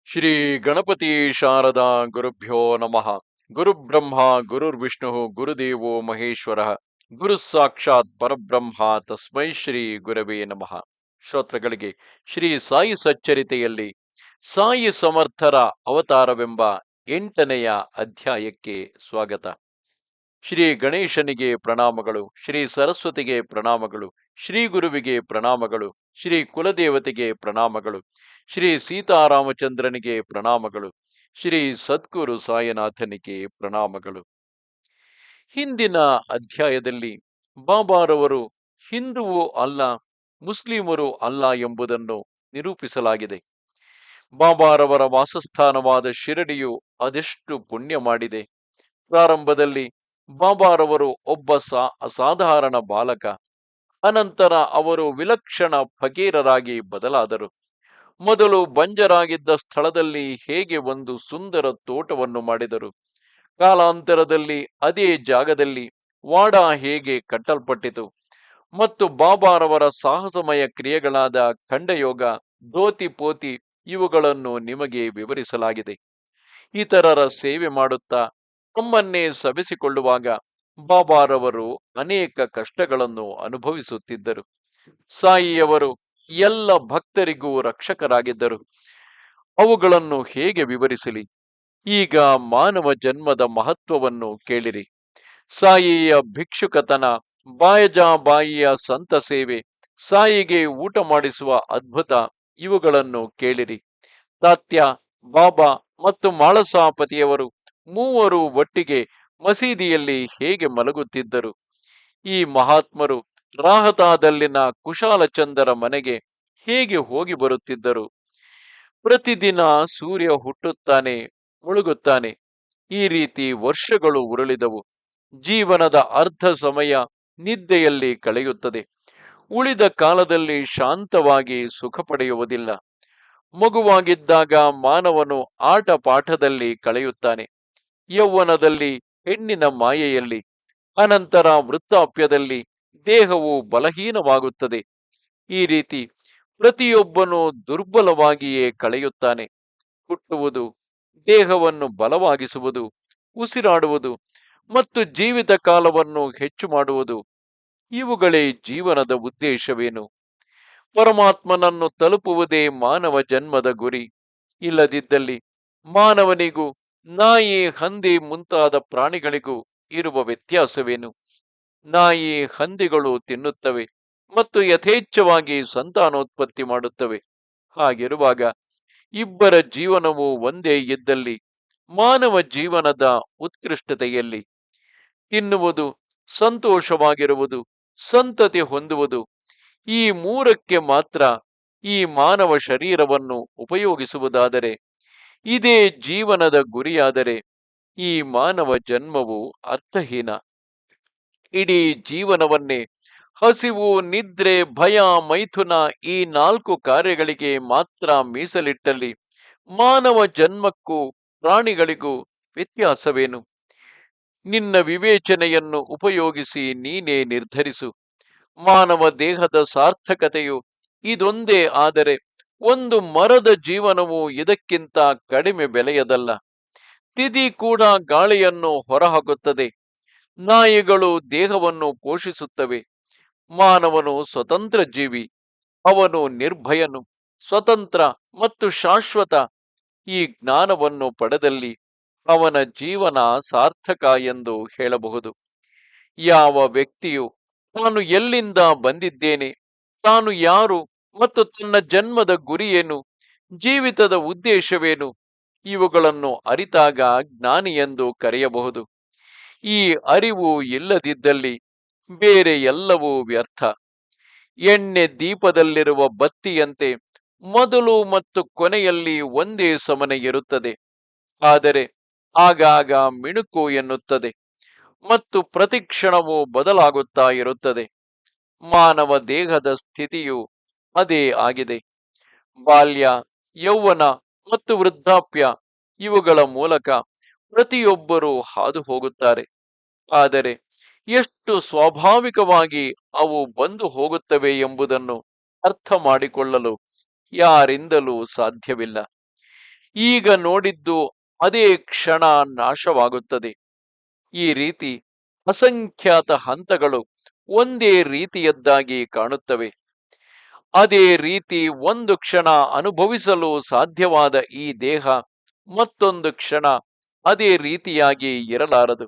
ಶ್ರೀ ಗಣಪತಿ ಶಾರದಾ ಗುರುಭ್ಯೋ ನಮಃ. ಗುರುಬ್ರಹ್ಮ ಗುರುರ್ವಿಷ್ಣು ಗುರುದೇವೋ ಮಹೇಶ್ವರ ಗುರು ಸಾಕ್ಷಾತ್ ಪರಬ್ರಹ್ಮ ತಸ್ಮೈ ಶ್ರೀ ಗುರವೇ ನಮಃ. ಶ್ರೋತೃಗಳಿಗೆ ಶ್ರೀ ಸಾಯಿ ಸಚ್ಚರಿತೆಯಲ್ಲಿ ಸಾಯಿ ಸಮರ್ಥರ ಅವತಾರವೆಂಬ 8ನೆಯ ಅಧ್ಯಾಯಕ್ಕೆ ಸ್ವಾಗತ. ಶ್ರೀ ಗಣೇಶನಿಗೆ ಪ್ರಣಾಮಗಳು, ಶ್ರೀ ಸರಸ್ವತಿಗೆ ಪ್ರಣಾಮಗಳು, ಶ್ರೀ ಗುರುವಿಗೆ ಪ್ರಣಾಮಗಳು, ಶ್ರೀ ಕುಲದೇವತೆಗೆ ಪ್ರಣಾಮಗಳು, ಶ್ರೀ ಸೀತಾರಾಮಚಂದ್ರನಿಗೆ ಪ್ರಣಾಮಗಳು, ಶ್ರೀ ಸದ್ಗುರು ಸಾಯಿನಾಥನಿಗೆ ಪ್ರಣಾಮಗಳು. ಹಿಂದಿನ ಅಧ್ಯಾಯದಲ್ಲಿ ಬಾಬಾರವರು ಹಿಂದುವೂ ಅಲ್ಲ, ಮುಸ್ಲಿಮರು ಅಲ್ಲ ಎಂಬುದನ್ನು ನಿರೂಪಿಸಲಾಗಿದೆ. ಬಾಬಾರವರ ವಾಸಸ್ಥಾನವಾದ ಶಿರಡಿಯು ಅದೆಷ್ಟು ಪುಣ್ಯ ಮಾಡಿದೆ. ಪ್ರಾರಂಭದಲ್ಲಿ ಬಾಬಾರವರು ಒಬ್ಬ ಅಸಾಧಾರಣ ಬಾಲಕ. ಅನಂತರ ಅವರು ವಿಲಕ್ಷಣ ಫಕೀರರಾಗಿ ಬದಲಾದರು. ಮೊದಲು ಬಂಜರಾಗಿದ್ದ ಸ್ಥಳದಲ್ಲಿ ಹೇಗೆ ಒಂದು ಸುಂದರ ತೋಟವನ್ನು ಮಾಡಿದರು. ಕಾಲಾಂತರದಲ್ಲಿ ಅದೇ ಜಾಗದಲ್ಲಿ ವಾಡ ಹೇಗೆ ಕಟ್ಟಲ್ಪಟ್ಟಿತು ಮತ್ತು ಬಾಬಾರವರ ಸಾಹಸಮಯ ಕ್ರಿಯೆಗಳಾದ ಖಂಡಯೋಗ, ಧೋತಿ ಪೋತಿ ಇವುಗಳನ್ನು ನಿಮಗೆ ವಿವರಿಸಲಾಗಿದೆ. ಇತರರ ಸೇವೆ ಮಾಡುತ್ತಾ ತಮ್ಮನ್ನೇ ಸವೆಸಿಕೊಳ್ಳುವಾಗ ಬಾಬಾರವರು ಅನೇಕ ಕಷ್ಟಗಳನ್ನು ಅನುಭವಿಸುತ್ತಿದ್ದರು. ಸಾಯಿಯವರು ಎಲ್ಲ ಭಕ್ತರಿಗೂ ರಕ್ಷಕರಾಗಿದ್ದರು. ಅವುಗಳನ್ನು ಹೇಗೆ ವಿವರಿಸಲಿ? ಈಗ ಮಾನವ ಜನ್ಮದ ಮಹತ್ವವನ್ನು ಕೇಳಿರಿ. ಸಾಯಿಯ ಭಿಕ್ಷುಕತನ, ಬಾಯಿಯ ಸಂತ ಸೇವೆ, ಸಾಯಿಗೆ ಊಟ ಮಾಡಿಸುವ ಅದ್ಭುತ ಇವುಗಳನ್ನು ಕೇಳಿರಿ. ತಾತ್ಯ, ಬಾಬಾ ಮತ್ತು ಮಾಳಸಾಪತಿಯವರು ಮೂವರು ಒಟ್ಟಿಗೆ ಮಸೀದಿಯಲ್ಲಿ ಹೇಗೆ ಮಲಗುತ್ತಿದ್ದರು. ಈ ಮಹಾತ್ಮರು ರಾಹತಾದಲ್ಲಿನ ಕುಶಾಲಚಂದರ ಮನೆಗೆ ಹೇಗೆ ಹೋಗಿ ಬರುತ್ತಿದ್ದರು. ಪ್ರತಿದಿನ ಸೂರ್ಯ ಹುಟ್ಟುತ್ತಾನೆ, ಮುಳುಗುತ್ತಾನೆ. ಈ ರೀತಿ ವರ್ಷಗಳು ಉರುಳಿದವು. ಜೀವನದ ಅರ್ಧ ಸಮಯ ನಿದ್ದೆಯಲ್ಲಿ ಕಳೆಯುತ್ತದೆ. ಉಳಿದ ಕಾಲದಲ್ಲಿ ಶಾಂತವಾಗಿ ಸುಖ ಪಡೆಯುವುದಿಲ್ಲ. ಮಗುವಾಗಿದ್ದಾಗ ಮಾನವನು ಆಟ ಪಾಠದಲ್ಲಿ ಕಳೆಯುತ್ತಾನೆ. ಯೌವನದಲ್ಲಿ ಹೆಣ್ಣಿನ ಮಾಯೆಯಲ್ಲಿ, ಅನಂತರ ವೃದ್ಧಾಪ್ಯದಲ್ಲಿ ದೇಹವು ಬಲಹೀನವಾಗುತ್ತದೆ. ಈ ರೀತಿ ಪ್ರತಿಯೊಬ್ಬನು ದುರ್ಬಲವಾಗಿಯೇ ಕಳೆಯುತ್ತಾನೆ. ಹುಟ್ಟುವುದು, ದೇಹವನ್ನು ಬಲವಾಗಿಸುವುದು, ಉಸಿರಾಡುವುದು ಮತ್ತು ಜೀವಿತ ಕಾಲವನ್ನು ಹೆಚ್ಚು ಮಾಡುವುದು, ಇವುಗಳೇ ಜೀವನದ ಉದ್ದೇಶವೇನು? ಪರಮಾತ್ಮನನ್ನು ತಲುಪುವುದೇ ಮಾನವ ಜನ್ಮದ ಗುರಿ. ಇಲ್ಲದಿದ್ದಲ್ಲಿ ಮಾನವನಿಗೂ ನಾಯಿ, ಹಂದಿ ಮುಂತಾದ ಪ್ರಾಣಿಗಳಿಗೂ ಇರುವ ವ್ಯತ್ಯಾಸವೇನು? ನಾಯಿ, ಹಂದಿಗಳು ತಿನ್ನುತ್ತವೆ ಮತ್ತು ಯಥೇಚ್ಛವಾಗಿ ಸಂತಾನೋತ್ಪತ್ತಿ ಮಾಡುತ್ತವೆ. ಹಾಗಿರುವಾಗ ಇಬ್ಬರ ಜೀವನವು ಒಂದೇ ಇದ್ದಲ್ಲಿ ಮಾನವ ಜೀವನದ ಉತ್ಕೃಷ್ಟತೆಯಲ್ಲಿ ತಿನ್ನುವುದು, ಸಂತೋಷವಾಗಿರುವುದು, ಸಂತತಿ ಹೊಂದುವುದು, ಈ ಮೂರಕ್ಕೆ ಮಾತ್ರ ಈ ಮಾನವ ಶರೀರವನ್ನು ಉಪಯೋಗಿಸುವುದಾದರೆ, ಇದೇ ಜೀವನದ ಗುರಿಯಾದರೆ ಈ ಮಾನವ ಜನ್ಮವು ಅರ್ಥಹೀನ. ಇಡೀ ಜೀವನವನ್ನೇ ಹಸಿವು, ನಿದ್ರೆ, ಭಯ, ಮೈಥುನ ಈ 4 ಕಾರ್ಯಗಳಿಗೆ ಮಾತ್ರ ಮೀಸಲಿಟ್ಟಲ್ಲಿ ಮಾನವ ಜನ್ಮಕ್ಕೂ ಪ್ರಾಣಿಗಳಿಗೂ ವ್ಯತ್ಯಾಸವೇನು? ನಿನ್ನ ವಿವೇಚನೆಯನ್ನು ಉಪಯೋಗಿಸಿ ನೀನೇ ನಿರ್ಧರಿಸು. ಮಾನವ ದೇಹದ ಸಾರ್ಥಕತೆಯು ಇದೊಂದೇ ಆದರೆ ಒಂದು ಮರದ ಜೀವನವು ಇದಕ್ಕಿಂತ ಕಡಿಮೆ ಬೆಲೆಯದಲ್ಲ. ತಿಥಿ ಕೂಡ ಗಾಳಿಯನ್ನು ಹೊರಹಾಕುತ್ತದೆ. ನಾಯಿಗಳು ದೇಹವನ್ನು ಪೋಷಿಸುತ್ತವೆ. ಮಾನವನು ಸ್ವತಂತ್ರ ಜೀವಿ. ಅವನು ನಿರ್ಭಯನು, ಸ್ವತಂತ್ರ ಮತ್ತು ಶಾಶ್ವತ. ಈ ಜ್ಞಾನವನ್ನು ಪಡೆದಲ್ಲಿ ಅವನ ಜೀವನ ಸಾರ್ಥಕ ಎಂದು ಹೇಳಬಹುದು. ಯಾವ ವ್ಯಕ್ತಿಯು ತಾನು ಎಲ್ಲಿಂದ ಬಂದಿದ್ದೇನೆ, ತಾನು ಯಾರು ಮತ್ತು ತನ್ನ ಜನ್ಮದ ಗುರಿಯೇನು, ಜೀವಿತದ ಉದ್ದೇಶವೇನು, ಇವುಗಳನ್ನು ಅರಿತಾಗ ಜ್ಞಾನಿ ಎಂದು ಕರೆಯಬಹುದು. ಈ ಅರಿವು ಇಲ್ಲದಿದ್ದಲ್ಲಿ ಬೇರೆ ಎಲ್ಲವೂ ವ್ಯರ್ಥ. ಎಣ್ಣೆ ದೀಪದಲ್ಲಿರುವ ಬತ್ತಿಯಂತೆ ಮೊದಲು ಮತ್ತು ಕೊನೆಯಲ್ಲಿ ಒಂದೇ ಸಮನೆ ಇರುತ್ತದೆ. ಆದರೆ ಆಗಾಗ ಮಿಣುಕು ಎನ್ನುತ್ತದೆ ಮತ್ತು ಪ್ರತಿಕ್ಷಣವೂ ಬದಲಾಗುತ್ತಾ ಇರುತ್ತದೆ. ಮಾನವ ದೇಹದ ಸ್ಥಿತಿಯು ಅದೇ ಆಗಿದೆ. ಬಾಲ್ಯ, ಯೌವನ ಮತ್ತು ವೃದ್ಧಾಪ್ಯ ಇವುಗಳ ಮೂಲಕ ಪ್ರತಿಯೊಬ್ಬರೂ ಹಾದು ಹೋಗುತ್ತಾರೆ. ಆದರೆ ಎಷ್ಟು ಸ್ವಾಭಾವಿಕವಾಗಿ ಅವು ಬಂದು ಹೋಗುತ್ತವೆ ಎಂಬುದನ್ನು ಅರ್ಥ ಮಾಡಿಕೊಳ್ಳಲು ಯಾರಿಂದಲೂ ಸಾಧ್ಯವಿಲ್ಲ. ಈಗ ನೋಡಿದ್ದು ಅದೇ ಕ್ಷಣ ನಾಶವಾಗುತ್ತದೆ. ಈ ರೀತಿ ಅಸಂಖ್ಯಾತ ಹಂತಗಳು ಒಂದೇ ರೀತಿಯದ್ದಾಗಿ ಕಾಣುತ್ತವೆ. ಅದೇ ರೀತಿ ಒಂದು ಕ್ಷಣ ಅನುಭವಿಸಲು ಸಾಧ್ಯವಾದ ಈ ದೇಹ ಮತ್ತೊಂದು ಕ್ಷಣ ಅದೇ ರೀತಿಯಾಗಿ ಇರಲಾರದು.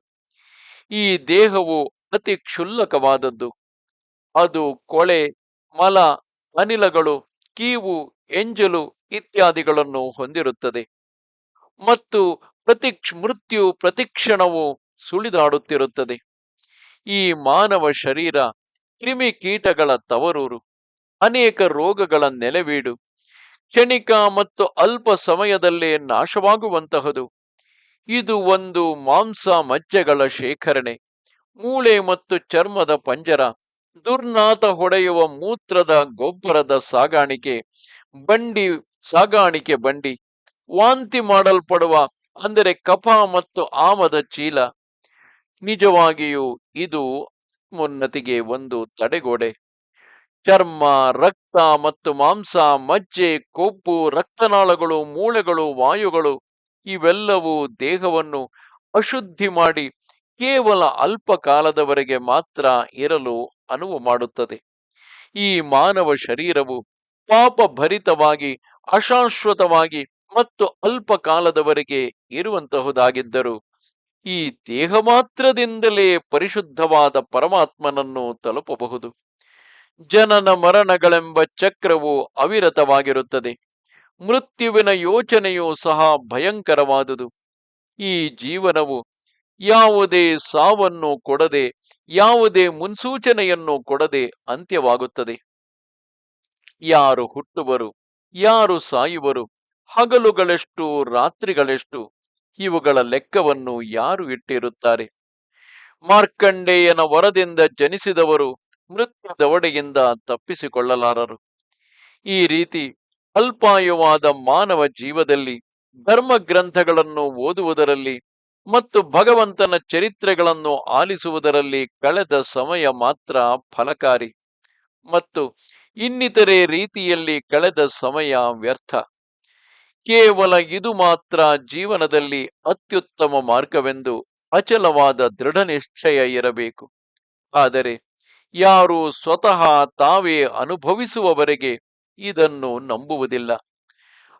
ಈ ದೇಹವು ಅತಿ ಕ್ಷುಲ್ಲಕವಾದದ್ದು. ಅದು ಕೊಳೆ, ಮಲ, ಅನಿಲಗಳು, ಕೀವು, ಎಂಜಲು ಇತ್ಯಾದಿಗಳನ್ನು ಹೊಂದಿರುತ್ತದೆ ಮತ್ತು ಮೃತ್ಯು ಪ್ರತಿಕ್ಷಣವು ಸುಳಿದಾಡುತ್ತಿರುತ್ತದೆ. ಈ ಮಾನವ ಶರೀರ ಕ್ರಿಮಿಕೀಟಗಳ ತವರೂರು, ಅನೇಕ ರೋಗಗಳ ನೆಲೆವೀಡು, ಕ್ಷಣಿಕ ಮತ್ತು ಅಲ್ಪ ಸಮಯದಲ್ಲೇ ನಾಶವಾಗುವಂತಹದು. ಇದು ಒಂದು ಮಾಂಸ ಮಜ್ಜೆಗಳ ಶೇಖರಣೆ, ಮೂಳೆ ಮತ್ತು ಚರ್ಮದ ಪಂಜರ, ದುರ್ನಾತ ಹೊಡೆಯುವ ಮೂತ್ರದ ಗೊಬ್ಬರದ ಸಾಗಾಣಿಕೆ ಬಂಡಿ, ವಾಂತಿ ಮಾಡಲ್ಪಡುವ ಅಂದರೆ ಕಫ ಮತ್ತು ಆಮದ ಚೀಲ. ನಿಜವಾಗಿಯೂ ಇದು ಆತ್ಮೋನ್ನತಿಗೆ ಒಂದು ತಡೆಗೋಡೆ. ಚರ್ಮ, ರಕ್ತ ಮತ್ತು ಮಾಂಸ, ಮಜ್ಜೆ, ಕೊಬ್ಬು, ರಕ್ತನಾಳಗಳು, ಮೂಳೆಗಳು, ವಾಯುಗಳು ಇವೆಲ್ಲವೂ ದೇಹವನ್ನು ಅಶುದ್ಧಿ ಮಾಡಿ ಕೇವಲ ಅಲ್ಪ ಕಾಲದವರೆಗೆ ಮಾತ್ರ ಇರಲು ಅನುವು ಮಾಡುತ್ತದೆ. ಈ ಮಾನವ ಶರೀರವು ಪಾಪಭರಿತವಾಗಿ, ಅಶಾಶ್ವತವಾಗಿ ಮತ್ತು ಅಲ್ಪ ಕಾಲದವರೆಗೆ ಇರುವಂತಹುದಾಗಿದ್ದರೂ ಈ ದೇಹ ಮಾತ್ರದಿಂದಲೇ ಪರಿಶುದ್ಧವಾದ ಪರಮಾತ್ಮನನ್ನು ತಲುಪಬಹುದು. ಜನನ ಮರಣಗಳೆಂಬ ಚಕ್ರವು ಅವಿರತವಾಗಿರುತ್ತದೆ. ಮೃತ್ಯುವಿನ ಯೋಚನೆಯೂ ಸಹ ಭಯಂಕರವಾದುದು. ಈ ಜೀವನವು ಯಾವುದೇ ಸಾವನ್ನು ಕೊಡದೆ, ಯಾವುದೇ ಮುನ್ಸೂಚನೆಯನ್ನು ಕೊಡದೆ ಅಂತ್ಯವಾಗುತ್ತದೆ. ಯಾರು ಹುಟ್ಟುವರು, ಯಾರು ಸಾಯುವರು, ಹಗಲುಗಳೆಷ್ಟು, ರಾತ್ರಿಗಳೆಷ್ಟು, ಇವುಗಳ ಲೆಕ್ಕವನ್ನು ಯಾರು ಇಟ್ಟಿರುತ್ತಾರೆ? ಮಾರ್ಕಂಡೇಯನ ವರದಿಂದ ಜನಿಸಿದವರು ಮೃತ್ಯು ದವಡೆಯಿಂದ ತಪ್ಪಿಸಿಕೊಳ್ಳಲಾರರು. ಈ ರೀತಿ ಅಲ್ಪಾಯುವಾದ ಮಾನವ ಜೀವದಲ್ಲಿ ಧರ್ಮ ಗ್ರಂಥಗಳನ್ನು ಓದುವುದರಲ್ಲಿ ಮತ್ತು ಭಗವಂತನ ಚರಿತ್ರೆಗಳನ್ನು ಆಲಿಸುವುದರಲ್ಲಿ ಕಳೆದ ಸಮಯ ಮಾತ್ರ ಫಲಕಾರಿ ಮತ್ತು ಇನ್ನಿತರೆ ರೀತಿಯಲ್ಲಿ ಕಳೆದ ಸಮಯ ವ್ಯರ್ಥ. ಕೇವಲ ಇದು ಮಾತ್ರ ಜೀವನದಲ್ಲಿ ಅತ್ಯುತ್ತಮ ಮಾರ್ಗವೆಂದು ಅಚಲವಾದ ದೃಢ ನಿಶ್ಚಯ ಇರಬೇಕು. ಆದರೆ ಯಾರು ಸ್ವತಃ ತಾವೇ ಅನುಭವಿಸುವವರೆಗೆ ಇದನ್ನು ನಂಬುವುದಿಲ್ಲ.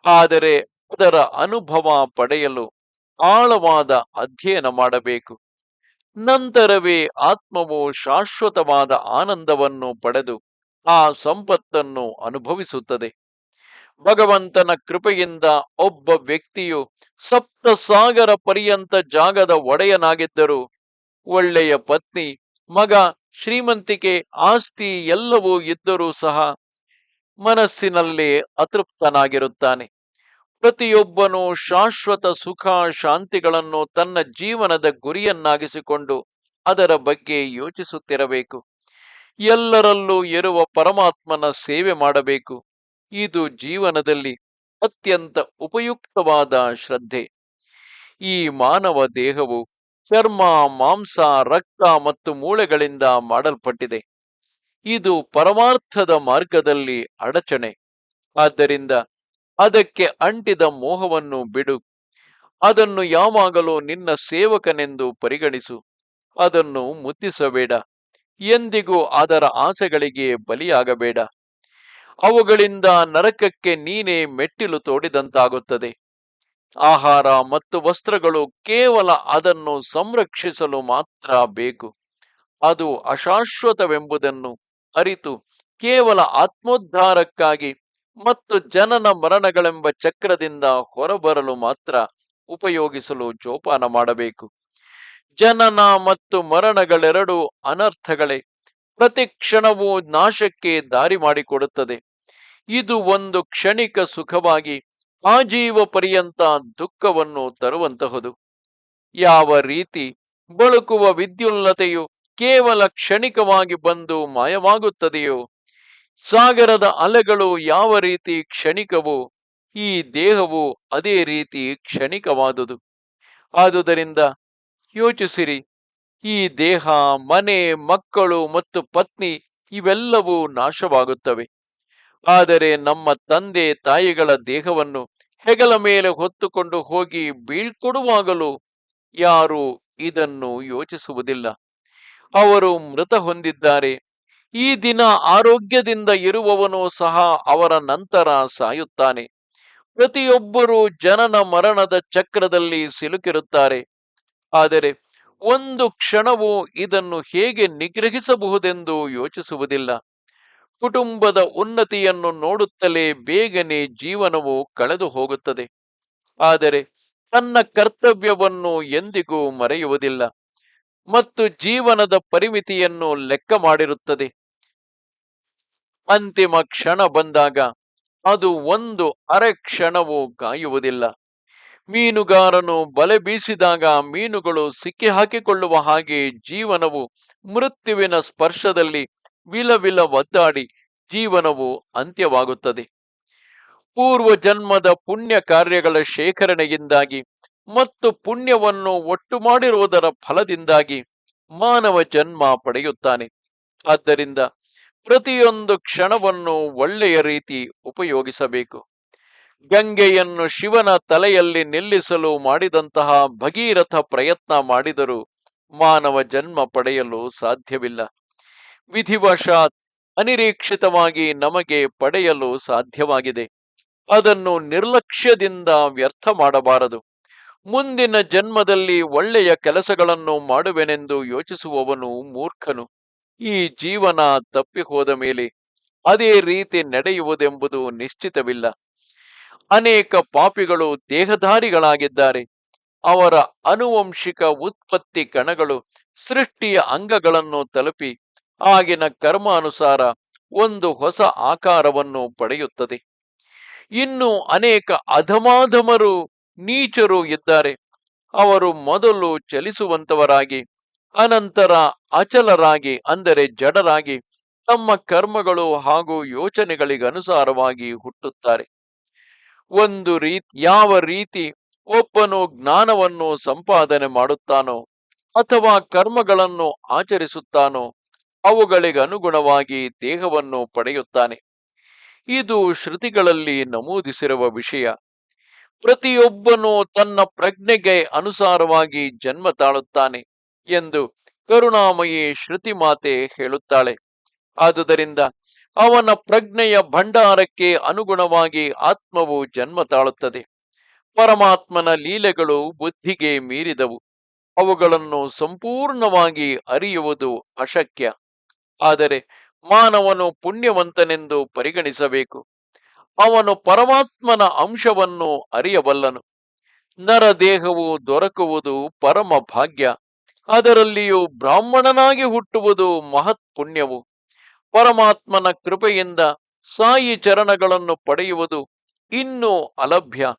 ಆದರೆ ಅದರ ಅನುಭವ ಪಡೆಯಲು ಆಳವಾದ ಅಧ್ಯಯನ ಮಾಡಬೇಕು. ನಂತರವೇ ಆತ್ಮವು ಶಾಶ್ವತವಾದ ಆನಂದವನ್ನು ಪಡೆದು ಆ ಸಂಪತ್ತನ್ನು ಅನುಭವಿಸುತ್ತದೆ. ಭಗವಂತನ ಕೃಪೆಯಿಂದ ಒಬ್ಬ ವ್ಯಕ್ತಿಯು ಸಪ್ತ ಸಾಗರ ಪರ್ಯಂತ ಜಾಗದ ಒಡೆಯನಾಗಿದ್ದರೂ ಒಳ್ಳೆಯ ಪತ್ನಿ, ಮಗ, ಶ್ರೀಮಂತಿಕೆ, ಆಸ್ತಿ ಎಲ್ಲವೂ ಇದ್ದರೂ ಸಹ ಮನಸ್ಸಿನಲ್ಲೇ ಅತೃಪ್ತನಾಗಿರುತ್ತಾನೆ. ಪ್ರತಿಯೊಬ್ಬನೂ ಶಾಶ್ವತ ಸುಖ ಶಾಂತಿಗಳನ್ನು ತನ್ನ ಜೀವನದ ಗುರಿಯನ್ನಾಗಿಸಿಕೊಂಡು ಅದರ ಬಗ್ಗೆ ಯೋಚಿಸುತ್ತಿರಬೇಕು. ಎಲ್ಲರಲ್ಲೂ ಇರುವ ಪರಮಾತ್ಮನ ಸೇವೆ ಮಾಡಬೇಕು. ಇದು ಜೀವನದಲ್ಲಿ ಅತ್ಯಂತ ಉಪಯುಕ್ತವಾದ ಶ್ರದ್ಧೆ. ಈ ಮಾನವ ದೇಹವು ಚರ್ಮ, ಮಾಂಸ, ರಕ್ತ ಮತ್ತು ಮೂಳೆಗಳಿಂದ ಮಾಡಲ್ಪಟ್ಟಿದೆ. ಇದು ಪರಮಾರ್ಥದ ಮಾರ್ಗದಲ್ಲಿ ಅಡಚಣೆ. ಆದ್ದರಿಂದ ಅದಕ್ಕೆ ಅಂಟಿದ ಮೋಹವನ್ನು ಬಿಡು. ಅದನ್ನು ಯಾವಾಗಲೂ ನಿನ್ನ ಸೇವಕನೆಂದು ಪರಿಗಣಿಸು. ಅದನ್ನು ಮುದ್ದಿಸಬೇಡ. ಎಂದಿಗೂ ಅದರ ಆಸೆಗಳಿಗೆ ಬಲಿಯಾಗಬೇಡ. ಅವುಗಳಿಂದ ನರಕಕ್ಕೆ ನೀನೇ ಮೆಟ್ಟಿಲು ತೋಡಿದಂತಾಗುತ್ತದೆ. ಆಹಾರ ಮತ್ತು ವಸ್ತ್ರಗಳು ಕೇವಲ ಅದನ್ನು ಸಂರಕ್ಷಿಸಲು ಮಾತ್ರ ಬೇಕು. ಅದು ಅಶಾಶ್ವತವೆಂಬುದನ್ನು ಅರಿತು ಕೇವಲ ಆತ್ಮೋದ್ಧಾರಕ್ಕಾಗಿ ಮತ್ತು ಜನನ ಮರಣಗಳೆಂಬ ಚಕ್ರದಿಂದ ಹೊರಬರಲು ಮಾತ್ರ ಉಪಯೋಗಿಸಲು ಜೋಪಾನ ಮಾಡಬೇಕು. ಜನನ ಮತ್ತು ಮರಣಗಳೆರಡೂ ಅನರ್ಥಗಳೇ. ಪ್ರತಿ ಕ್ಷಣವೂ ನಾಶಕ್ಕೆ ದಾರಿ ಮಾಡಿಕೊಡುತ್ತದೆ. ಇದು ಒಂದು ಕ್ಷಣಿಕ ಸುಖವಾಗಿ ಆಜೀವ ಪರ್ಯಂತ ದುಃಖವನ್ನು ತರುವಂತಹುದು. ಯಾವ ರೀತಿ ಬಳುಕುವ ವಿದ್ಯುಲ್ಲತೆಯು ಕೇವಲ ಕ್ಷಣಿಕವಾಗಿ ಬಂದು ಮಾಯವಾಗುತ್ತದೆಯೋ, ಸಾಗರದ ಅಲೆಗಳು ಯಾವ ರೀತಿ ಕ್ಷಣಿಕವೋ, ಈ ದೇಹವು ಅದೇ ರೀತಿ ಕ್ಷಣಿಕವಾದುದು. ಆದುದರಿಂದ ಯೋಚಿಸಿರಿ. ಈ ದೇಹ, ಮನೆ, ಮಕ್ಕಳು ಮತ್ತು ಪತ್ನಿ ಇವೆಲ್ಲವೂ ನಾಶವಾಗುತ್ತವೆ. ಆದರೆ ನಮ್ಮ ತಂದೆ ತಾಯಿಗಳ ದೇಹವನ್ನು ಹೆಗಲ ಮೇಲೆ ಹೊತ್ತುಕೊಂಡು ಹೋಗಿ ಬೀಳ್ಕೊಡುವಾಗಲೂ ಯಾರು ಇದನ್ನು ಯೋಚಿಸುವುದಿಲ್ಲ. ಅವರು ಮೃತ ಹೊಂದಿದ್ದಾರೆ. ಈ ದಿನ ಆರೋಗ್ಯದಿಂದ ಇರುವವನು ಸಹ ಅವರ ನಂತರ ಸಾಯುತ್ತಾನೆ. ಪ್ರತಿಯೊಬ್ಬರೂ ಜನನ ಮರಣದ ಚಕ್ರದಲ್ಲಿ ಸಿಲುಕಿರುತ್ತಾರೆ. ಆದರೆ ಒಂದು ಕ್ಷಣವೂ ಇದನ್ನು ಹೇಗೆ ನಿಗ್ರಹಿಸಬಹುದೆಂದು ಯೋಚಿಸುವುದಿಲ್ಲ. ಕುಟುಂಬದ ಉನ್ನತಿಯನ್ನು ನೋಡುತ್ತಲೇ ಬೇಗನೆ ಜೀವನವು ಕಳೆದು ಹೋಗುತ್ತದೆ. ಆದರೆ ತನ್ನ ಕರ್ತವ್ಯವನ್ನು ಎಂದಿಗೂ ಮರೆಯುವುದಿಲ್ಲ ಮತ್ತು ಜೀವನದ ಪರಿಮಿತಿಯನ್ನು ಲೆಕ್ಕ ಮಾಡಿರುತ್ತದೆ. ಅಂತಿಮ ಕ್ಷಣ ಬಂದಾಗ ಅದು ಒಂದು ಅರೆ ಕ್ಷಣವೂ ಕಾಯುವುದಿಲ್ಲ. ಮೀನುಗಾರನು ಬಲೆ ಬೀಸಿದಾಗ ಮೀನುಗಳು ಸಿಕ್ಕಿ ಹಾಕಿಕೊಳ್ಳುವ ಹಾಗೆ ಜೀವನವು ಮೃತ್ಯುವಿನ ಸ್ಪರ್ಶದಲ್ಲಿ ವಿಲವಿಲ ಒದ್ದಾಡಿ ಜೀವನವು ಅಂತ್ಯವಾಗುತ್ತದೆ. ಪೂರ್ವ ಜನ್ಮದ ಪುಣ್ಯ ಕಾರ್ಯಗಳ ಶೇಖರಣೆಯಿಂದಾಗಿ ಮತ್ತು ಪುಣ್ಯವನ್ನು ಒಟ್ಟು ಮಾಡಿರುವುದರ ಫಲದಿಂದಾಗಿ ಮಾನವ ಜನ್ಮ ಪಡೆಯುತ್ತಾನೆ. ಆದ್ದರಿಂದ ಪ್ರತಿಯೊಂದು ಕ್ಷಣವನ್ನು ಒಳ್ಳೆಯ ರೀತಿ ಉಪಯೋಗಿಸಬೇಕು. ಗಂಗೆಯನ್ನು ಶಿವನ ತಲೆಯಲ್ಲಿ ನಿಲ್ಲಿಸಲು ಮಾಡಿದಂತಹ ಭಗೀರಥ ಪ್ರಯತ್ನ ಮಾಡಿದರೂ ಮಾನವ ಜನ್ಮ ಪಡೆಯಲು ಸಾಧ್ಯವಿಲ್ಲ. ವಿಧಿವಶಾತ್ ಅನಿರೀಕ್ಷಿತವಾಗಿ ನಮಗೆ ಪಡೆಯಲು ಸಾಧ್ಯವಾಗಿದೆ. ಅದನ್ನು ನಿರ್ಲಕ್ಷ್ಯದಿಂದ ವ್ಯರ್ಥ ಮಾಡಬಾರದು. ಮುಂದಿನ ಜನ್ಮದಲ್ಲಿ ಒಳ್ಳೆಯ ಕೆಲಸಗಳನ್ನು ಮಾಡುವೆನೆಂದು ಯೋಚಿಸುವವನು ಮೂರ್ಖನು. ಈ ಜೀವನ ತಪ್ಪಿ ಹೋದ ಮೇಲೆ ಅದೇ ರೀತಿ ನಡೆಯುವುದೆಂಬುದು ನಿಶ್ಚಿತವಿಲ್ಲ. ಅನೇಕ ಪಾಪಿಗಳು ದೇಹಧಾರಿಗಳಾಗಿದ್ದಾರೆ. ಅವರ ಆನುವಂಶಿಕ ಉತ್ಪತ್ತಿ ಕಣಗಳು ಸೃಷ್ಟಿಯ ಅಂಗಗಳನ್ನು ತಲುಪಿ ಆಗಿನ ಕರ್ಮಾನುಸಾರ ಒಂದು ಹೊಸ ಆಕಾರವನ್ನು ಪಡೆಯುತ್ತದೆ. ಇನ್ನು ಅನೇಕ ಅಧಮಾಧಮರು ನೀಚರು ಇದ್ದಾರೆ. ಅವರು ಮೊದಲು ಚಲಿಸುವಂತವರಾಗಿ ಅನಂತರ ಅಚಲರಾಗಿ ಅಂದರೆ ಜಡರಾಗಿ ತಮ್ಮ ಕರ್ಮಗಳು ಹಾಗೂ ಯೋಚನೆಗಳಿಗನುಸಾರವಾಗಿ ಹುಟ್ಟುತ್ತಾರೆ. ಯಾವ ರೀತಿ ಒಬ್ಬನು ಜ್ಞಾನವನ್ನು ಸಂಪಾದನೆ ಮಾಡುತ್ತಾನೋ ಅಥವಾ ಕರ್ಮಗಳನ್ನು ಆಚರಿಸುತ್ತಾನೋ ಅವುಗಳಿಗನುಗುಣವಾಗಿ ದೇಹವನ್ನು ಪಡೆಯುತ್ತಾನೆ. ಇದು ಶ್ರುತಿಗಳಲ್ಲಿ ನಮೂದಿಸಿರುವ ವಿಷಯ. ಪ್ರತಿಯೊಬ್ಬನು ತನ್ನ ಪ್ರಜ್ಞೆಗೆ ಅನುಸಾರವಾಗಿ ಜನ್ಮ ತಾಳುತ್ತಾನೆ ಎಂದು ಕರುಣಾಮಯಿ ಶ್ರುತಿ ಮಾತೆ ಹೇಳುತ್ತಾಳೆ. ಆದುದರಿಂದ ಅವನ ಪ್ರಜ್ಞೆಯ ಭಂಡಾರಕ್ಕೆ ಅನುಗುಣವಾಗಿ ಆತ್ಮವು ಜನ್ಮ ತಾಳುತ್ತದೆ. ಪರಮಾತ್ಮನ ಲೀಲೆಗಳು ಬುದ್ಧಿಗೆ ಮೀರಿದವು. ಅವುಗಳನ್ನು ಸಂಪೂರ್ಣವಾಗಿ ಅರಿಯುವುದು ಅಶಕ್ಯ. ಆದರೆ ಮಾನವನು ಪುಣ್ಯವಂತನೆಂದು ಪರಿಗಣಿಸಬೇಕು. ಅವನು ಪರಮಾತ್ಮನ ಅಂಶವನ್ನು ಅರಿಯಬಲ್ಲನು. ನರದೇಹವು ದೊರಕುವುದು ಪರಮ ಭಾಗ್ಯ. ಅದರಲ್ಲಿಯೂ ಬ್ರಾಹ್ಮಣನಾಗಿ ಹುಟ್ಟುವುದು ಮಹತ್ ಪುಣ್ಯವು. ಪರಮಾತ್ಮನ ಕೃಪೆಯಿಂದ ಸಾಯಿ ಚರಣಗಳನ್ನು ಪಡೆಯುವುದು ಇನ್ನೂ ಅಲಭ್ಯ.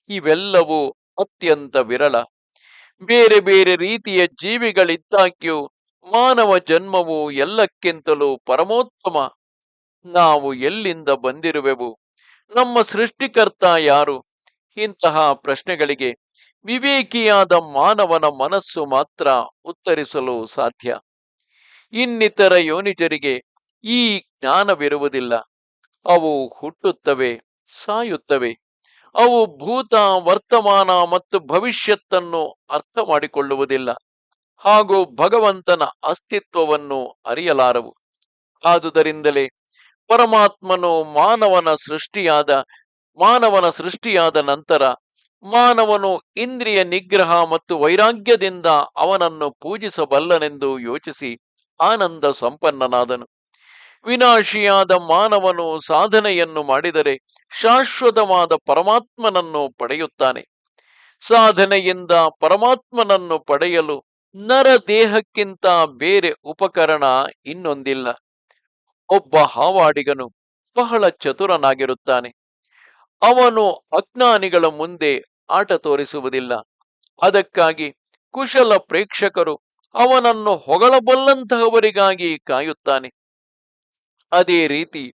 ಇವೆಲ್ಲವೂ ಅತ್ಯಂತ ವಿರಳ. ಬೇರೆ ಬೇರೆ ರೀತಿಯ ಜೀವಿಗಳಿದ್ದಾಗ್ಯೂ ಮಾನವ ಜನ್ಮವು ಎಲ್ಲಕ್ಕಿಂತಲೂ ಪರಮೋತ್ತಮ. ನಾವು ಎಲ್ಲಿಂದ ಬಂದಿರುವೆವು? ನಮ್ಮ ಸೃಷ್ಟಿಕರ್ತ ಯಾರು? ಇಂತಹ ಪ್ರಶ್ನೆಗಳಿಗೆ ವಿವೇಕಿಯಾದ ಮಾನವನ ಮನಸ್ಸು ಮಾತ್ರ ಉತ್ತರಿಸಲು ಸಾಧ್ಯ. ಇನ್ನಿತರ ಯೋನಿಜರಿಗೆ ಈ ಜ್ಞಾನವಿರುವುದಿಲ್ಲ. ಅವು ಹುಟ್ಟುತ್ತವೆ, ಸಾಯುತ್ತವೆ. ಅವು ಭೂತ, ವರ್ತಮಾನ ಮತ್ತು ಭವಿಷ್ಯತ್ತನ್ನು ಅರ್ಥ ಮಾಡಿಕೊಳ್ಳುವುದಿಲ್ಲ ಹಾಗೂ ಭಗವಂತನ ಅಸ್ತಿತ್ವವನ್ನು ಅರಿಯಲಾರವು. ಆದುದರಿಂದಲೇ ಪರಮಾತ್ಮನು ಮಾನವನ ಸೃಷ್ಟಿಯಾದ ನಂತರ ಮಾನವನು ಇಂದ್ರಿಯ ನಿಗ್ರಹ ಮತ್ತು ವೈರಾಗ್ಯದಿಂದ ಅವನನ್ನು ಪೂಜಿಸಬಲ್ಲನೆಂದು ಯೋಚಿಸಿ ಆನಂದ ಸಂಪನ್ನನಾದನು. ವಿನಾಶಿಯಾದ ಮಾನವನು ಸಾಧನೆಯನ್ನು ಮಾಡಿದರೆ ಶಾಶ್ವತವಾದ ಪರಮಾತ್ಮನನ್ನು ಪಡೆಯುತ್ತಾನೆ. ಸಾಧನೆಯಿಂದ ಪರಮಾತ್ಮನನ್ನು ಪಡೆಯಲು ನರ ದೇಹಕ್ಕಿಂತ ಬೇರೆ ಉಪಕರಣ ಇನ್ನೊಂದಿಲ್ಲ. ಒಬ್ಬ ಹಾವಾಡಿಗನು ಬಹಳ ಚತುರನಾಗಿರುತ್ತಾನೆ. ಅವನು ಅಜ್ಞಾನಿಗಳ ಮುಂದೆ ಆಟ ತೋರಿಸುವುದಿಲ್ಲ. ಅದಕ್ಕಾಗಿ ಕುಶಲ ಪ್ರೇಕ್ಷಕರು ಅವನನ್ನು ಹೊಗಳಬಲ್ಲಂತಹವರಿಗಾಗಿ ಕಾಯುತ್ತಾನೆ. ಅದೇ ರೀತಿ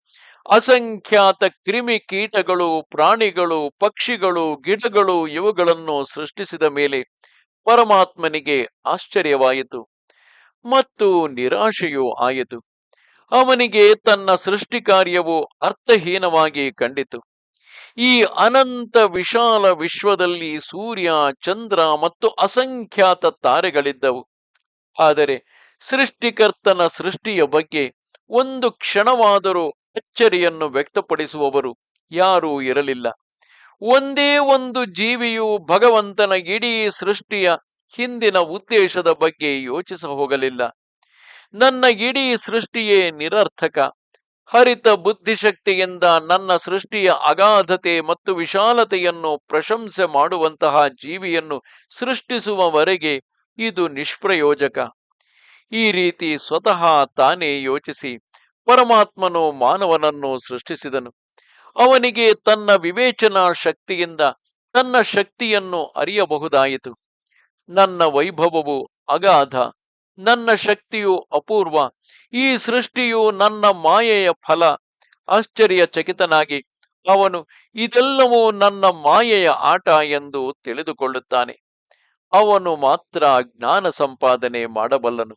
ಅಸಂಖ್ಯಾತ ಕ್ರಿಮಿ ಕೀಟಗಳು, ಪ್ರಾಣಿಗಳು, ಪಕ್ಷಿಗಳು, ಗಿಡಗಳು ಇವುಗಳನ್ನು ಸೃಷ್ಟಿಸಿದ ಮೇಲೆ ಪರಮಾತ್ಮನಿಗೆ ಆಶ್ಚರ್ಯವಾಯಿತು ಮತ್ತು ನಿರಾಶೆಯೂ ಆಯಿತು. ಅವನಿಗೆ ತನ್ನ ಸೃಷ್ಟಿ ಕಾರ್ಯವು ಅರ್ಥಹೀನವಾಗಿ ಕಂಡಿತು. ಈ ಅನಂತ ವಿಶಾಲ ವಿಶ್ವದಲ್ಲಿ ಸೂರ್ಯ, ಚಂದ್ರ ಮತ್ತು ಅಸಂಖ್ಯಾತ ತಾರೆಗಳಿದ್ದವು. ಆದರೆ ಸೃಷ್ಟಿಕರ್ತನ ಸೃಷ್ಟಿಯ ಬಗ್ಗೆ ಒಂದು ಕ್ಷಣವಾದರೂ ಅಚ್ಚರಿಯನ್ನು ವ್ಯಕ್ತಪಡಿಸುವವರು ಯಾರೂ ಇರಲಿಲ್ಲ. ಒಂದೇ ಒಂದು ಜೀವಿಯು ಭಗವಂತನ ಇಡೀ ಸೃಷ್ಟಿಯ ಹಿಂದಿನ ಉದ್ದೇಶದ ಬಗ್ಗೆ ಯೋಚಿಸ ಹೋಗಲಿಲ್ಲ. ನನ್ನ ಇಡೀ ಸೃಷ್ಟಿಯೇ ನಿರರ್ಥಕ. ಹರಿತ ಬುದ್ಧಿಶಕ್ತಿಯಿಂದ ನನ್ನ ಸೃಷ್ಟಿಯ ಅಗಾಧತೆ ಮತ್ತು ವಿಶಾಲತೆಯನ್ನು ಪ್ರಶಂಸೆ ಮಾಡುವಂತಹ ಜೀವಿಯನ್ನು ಸೃಷ್ಟಿಸುವವರೆಗೆ ಇದು ನಿಷ್ಪ್ರಯೋಜಕ. ಈ ರೀತಿ ಸ್ವತಃ ತಾನೇ ಯೋಚಿಸಿ ಪರಮಾತ್ಮನು ಮಾನವನನ್ನು ಸೃಷ್ಟಿಸಿದನು. ಅವನಿಗೆ ತನ್ನ ವಿವೇಚನಾ ಶಕ್ತಿಯಿಂದ ತನ್ನ ಶಕ್ತಿಯನ್ನು ಅರಿಯಬಹುದಾಯಿತು. ನನ್ನ ವೈಭವವು ಅಗಾಧ, ನನ್ನ ಶಕ್ತಿಯು ಅಪೂರ್ವ, ಈ ಸೃಷ್ಟಿಯು ನನ್ನ ಮಾಯೆಯ ಫಲ. ಆಶ್ಚರ್ಯಚಕಿತನಾಗಿ ಅವನು ಇದೆಲ್ಲವೂ ನನ್ನ ಮಾಯೆಯ ಆಟ ಎಂದು ತಿಳಿದುಕೊಳ್ಳುತ್ತಾನೆ. ಅವನು ಮಾತ್ರ ಜ್ಞಾನ ಸಂಪಾದನೆ ಮಾಡಬಲ್ಲನು.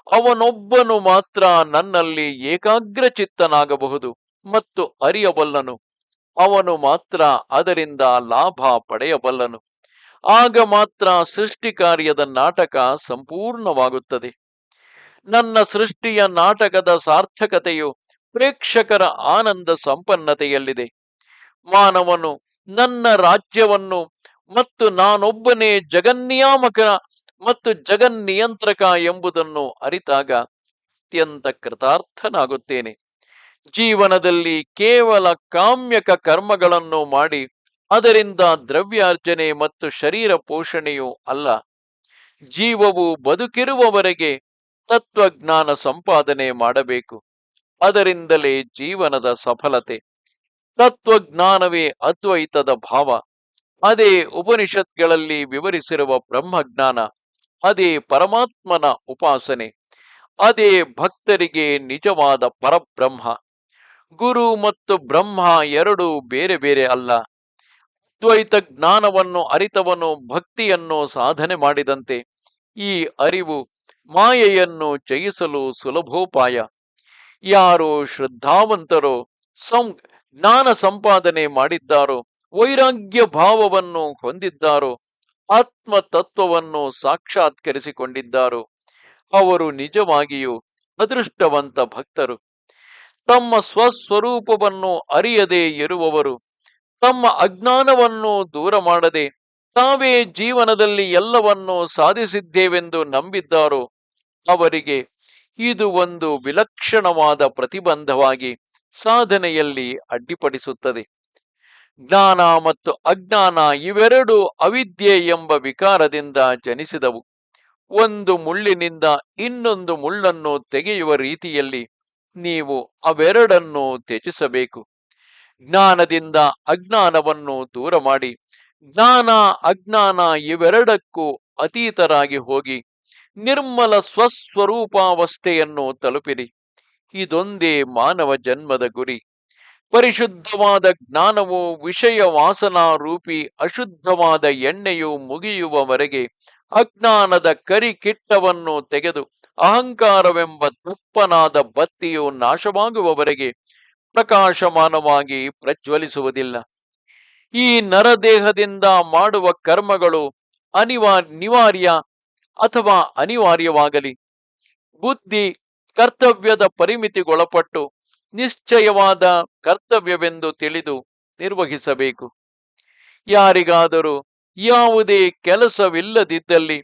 ಅವನೊಬ್ಬನು ಮಾತ್ರ ನನ್ನಲ್ಲಿ ಏಕಾಗ್ರಚಿತ್ತನಾಗಬಹುದು ಮತ್ತು ಅರಿಯಬಲ್ಲನು. ಅವನು ಮಾತ್ರ ಅದರಿಂದ ಲಾಭ ಪಡೆಯಬಲ್ಲನು. ಆಗ ಮಾತ್ರ ಸೃಷ್ಟಿ ಕಾರ್ಯದ ನಾಟಕ ಸಂಪೂರ್ಣವಾಗುತ್ತದೆ. ನನ್ನ ಸೃಷ್ಟಿಯ ನಾಟಕದ ಸಾರ್ಥಕತೆಯು ಪ್ರೇಕ್ಷಕರ ಆನಂದ ಸಂಪನ್ನತೆಯಲ್ಲಿದೆ. ಮಾನವನು ನನ್ನ ರಾಜ್ಯವನ್ನು ಮತ್ತು ನಾನೊಬ್ಬನೇ ಜಗನ್ನಿಯಾಮಕ ಮತ್ತು ಜಗನ್ನಿಯಂತ್ರಕ ಎಂಬುದನ್ನು ಅರಿತಾಗ ಅತ್ಯಂತ ಕೃತಾರ್ಥನಾಗುತ್ತೇನೆ. ಜೀವನದಲ್ಲಿ ಕೇವಲ ಕಾಮ್ಯಕ ಕರ್ಮಗಳನ್ನು ಮಾಡಿ ಅದರಿಂದ ದ್ರವ್ಯಾರ್ಜನೆ ಮತ್ತು ಶರೀರ ಪೋಷಣೆಯೂ ಅಲ್ಲ. ಜೀವವು ಬದುಕಿರುವವರೆಗೆ ತತ್ವಜ್ಞಾನ ಸಂಪಾದನೆ ಮಾಡಬೇಕು. ಅದರಿಂದಲೇ ಜೀವನದ ಸಫಲತೆ. ತತ್ವಜ್ಞಾನವೇ ಅದ್ವೈತದ ಭಾವ. ಅದೇ ಉಪನಿಷತ್ಗಳಲ್ಲಿ ವಿವರಿಸಿರುವ ಬ್ರಹ್ಮಜ್ಞಾನ. ಅದೇ ಪರಮಾತ್ಮನ ಉಪಾಸನೆ. ಅದೇ ಭಕ್ತರಿಗೆ ನಿಜವಾದ ಪರಬ್ರಹ್ಮ. ಗುರು ಮತ್ತು ಬ್ರಹ್ಮ ಎರಡೂ ಬೇರೆ ಬೇರೆ ಅಲ್ಲ. ಅದ್ವೈತ ಜ್ಞಾನವನ್ನು ಅರಿತವನು ಭಕ್ತಿಯನ್ನು ಸಾಧನೆ ಮಾಡಿದಂತೆ. ಈ ಅರಿವು ಮಾಯೆಯನ್ನು ಜಯಿಸಲು ಸುಲಭೋಪಾಯ. ಯಾರು ಶ್ರದ್ಧಾವಂತರೋ, ಜ್ಞಾನ ಸಂಪಾದನೆ ಮಾಡಿದ್ದಾರೋ, ವೈರಾಗ್ಯ ಭಾವವನ್ನು ಹೊಂದಿದ್ದಾರೋ, ಆತ್ಮ ತತ್ವವನ್ನು ಸಾಕ್ಷಾತ್ಕರಿಸಿಕೊಂಡಿದ್ದಾರೋ ಅವರು ನಿಜವಾಗಿಯೂ ಅದೃಷ್ಟವಂತ ಭಕ್ತರು. ತಮ್ಮ ಸ್ವಸ್ವರೂಪವನ್ನು ಅರಿಯದೇ ಇರುವವರು, ತಮ್ಮ ಅಜ್ಞಾನವನ್ನು ದೂರ ಮಾಡದೆ ತಾವೇ ಜೀವನದಲ್ಲಿ ಎಲ್ಲವನ್ನೂ ಸಾಧಿಸಿದ್ದೇವೆಂದು ನಂಬಿದ್ದಾರೋ ಅವರಿಗೆ ಇದು ಒಂದು ವಿಲಕ್ಷಣವಾದ ಪ್ರತಿಬಂಧವಾಗಿ ಸಾಧನೆಯಲ್ಲಿ ಅಡ್ಡಿಪಡಿಸುತ್ತದೆ. ಜ್ಞಾನ ಮತ್ತು ಅಜ್ಞಾನ ಇವೆರಡೂ ಅವಿದ್ಯೆ ಎಂಬ ವಿಕಾರದಿಂದ ಜನಿಸಿದವು. ಒಂದು ಮುಳ್ಳಿನಿಂದ ಇನ್ನೊಂದು ಮುಳ್ಳನ್ನು ತೆಗೆಯುವ ರೀತಿಯಲ್ಲಿ ನೀವು ಅವೆರಡನ್ನು ತ್ಯಜಿಸಬೇಕು. ಜ್ಞಾನದಿಂದ ಅಜ್ಞಾನವನ್ನು ದೂರ ಮಾಡಿ ಜ್ಞಾನ ಅಜ್ಞಾನ ಇವೆರಡಕ್ಕೂ ಅತೀತರಾಗಿ ಹೋಗಿ ನಿರ್ಮಲ ಸ್ವಸ್ವರೂಪಾವಸ್ಥೆಯನ್ನು ತಲುಪಿರಿ. ಇದೊಂದೇ ಮಾನವ ಜನ್ಮದ ಗುರಿ. ಪರಿಶುದ್ಧವಾದ ಜ್ಞಾನವು ವಿಷಯ ವಾಸನಾ ರೂಪಿ ಅಶುದ್ಧವಾದ ಎಣ್ಣೆಯು ಮುಗಿಯುವವರೆಗೆ ಅಜ್ಞಾನದ ಕರಿಕಿಟ್ಟವನ್ನು ತೆಗೆದು ಅಹಂಕಾರವೆಂಬ ದಪ್ಪನಾದ ಬತ್ತಿಯು ನಾಶವಾಗುವವರೆಗೆ ಪ್ರಕಾಶಮಾನವಾಗಿ ಪ್ರಜ್ವಲಿಸುವುದಿಲ್ಲ. ಈ ನರದೇಹದಿಂದ ಮಾಡುವ ಕರ್ಮಗಳು ನಿವಾರ್ಯ ಅಥವಾ ಅನಿವಾರ್ಯವಾಗಲಿ, ಬುದ್ಧಿ ಕರ್ತವ್ಯದ ಪರಿಮಿತಿಗೊಳಪಟ್ಟು ನಿಶ್ಚಯವಾದ ಕರ್ತವ್ಯವೆಂದು ತಿಳಿದು ನಿರ್ವಹಿಸಬೇಕು. ಯಾರಿಗಾದರೂ ಯಾವುದೇ ಕೆಲಸವಿಲ್ಲದಿದ್ದಲ್ಲಿ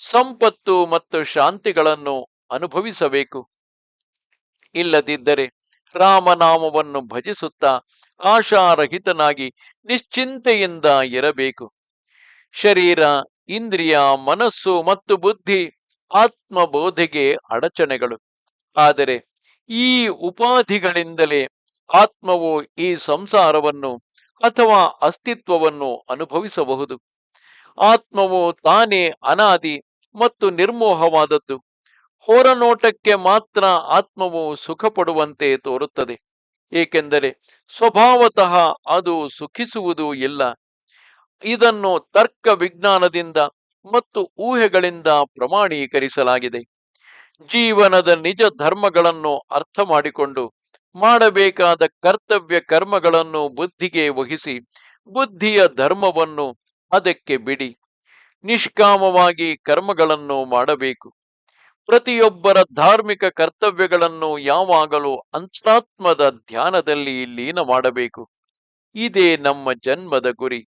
ಸಂಪತ್ತು ಮತ್ತು ಶಾಂತಿಗಳನ್ನು ಅನುಭವಿಸಬೇಕು. ಇಲ್ಲದಿದ್ದರೆ ರಾಮನಾಮವನ್ನು ಭಜಿಸುತ್ತಾ ಆಶಾರಹಿತನಾಗಿ ನಿಶ್ಚಿಂತೆಯಿಂದ ಇರಬೇಕು. ಶರೀರ, ಇಂದ್ರಿಯ, ಮನಸ್ಸು ಮತ್ತು ಬುದ್ಧಿ ಆತ್ಮಬೋಧೆಗೆ ಅಡಚಣೆಗಳು. ಆದರೆ ಈ ಉಪಾಧಿಗಳಿಂದಲೇ ಆತ್ಮವು ಈ ಸಂಸಾರವನ್ನು ಅಥವಾ ಅಸ್ತಿತ್ವವನ್ನು ಅನುಭವಿಸಬಹುದು. ಆತ್ಮವು ತಾನೇ ಅನಾದಿ ಮತ್ತು ನಿರ್ಮೋಹವಾದದ್ದು. ಹೊರನೋಟಕ್ಕೆ ಮಾತ್ರ ಆತ್ಮವು ಸುಖ ಪಡುವಂತೆ ತೋರುತ್ತದೆ, ಏಕೆಂದರೆ ಸ್ವಭಾವತಃ ಅದು ಸುಖಿಸುವುದೂ ಇಲ್ಲ. ಇದನ್ನು ತರ್ಕ ವಿಜ್ಞಾನದಿಂದ ಮತ್ತು ಊಹೆಗಳಿಂದ ಪ್ರಮಾಣೀಕರಿಸಲಾಗಿದೆ. ಜೀವನದ ನಿಜ ಧರ್ಮಗಳನ್ನು ಅರ್ಥ ಮಾಡಿಕೊಂಡು ಮಾಡಬೇಕಾದ ಕರ್ತವ್ಯ ಕರ್ಮಗಳನ್ನು ಬುದ್ಧಿಗೆ ವಹಿಸಿ ಬುದ್ಧಿಯ ಧರ್ಮವನ್ನು ಅದಕ್ಕೆ ಬಿಡಿ. ನಿಷ್ಕಾಮವಾಗಿ ಕರ್ಮಗಳನ್ನು ಮಾಡಬೇಕು. ಪ್ರತಿಯೊಬ್ಬರ ಧಾರ್ಮಿಕ ಕರ್ತವ್ಯಗಳನ್ನು ಯಾವಾಗಲೂ ಅಂತರಾತ್ಮದ ಧ್ಯಾನದಲ್ಲಿ ಲೀನ ಮಾಡಬೇಕು. ಇದೇ ನಮ್ಮ ಜನ್ಮದ ಗುರಿ.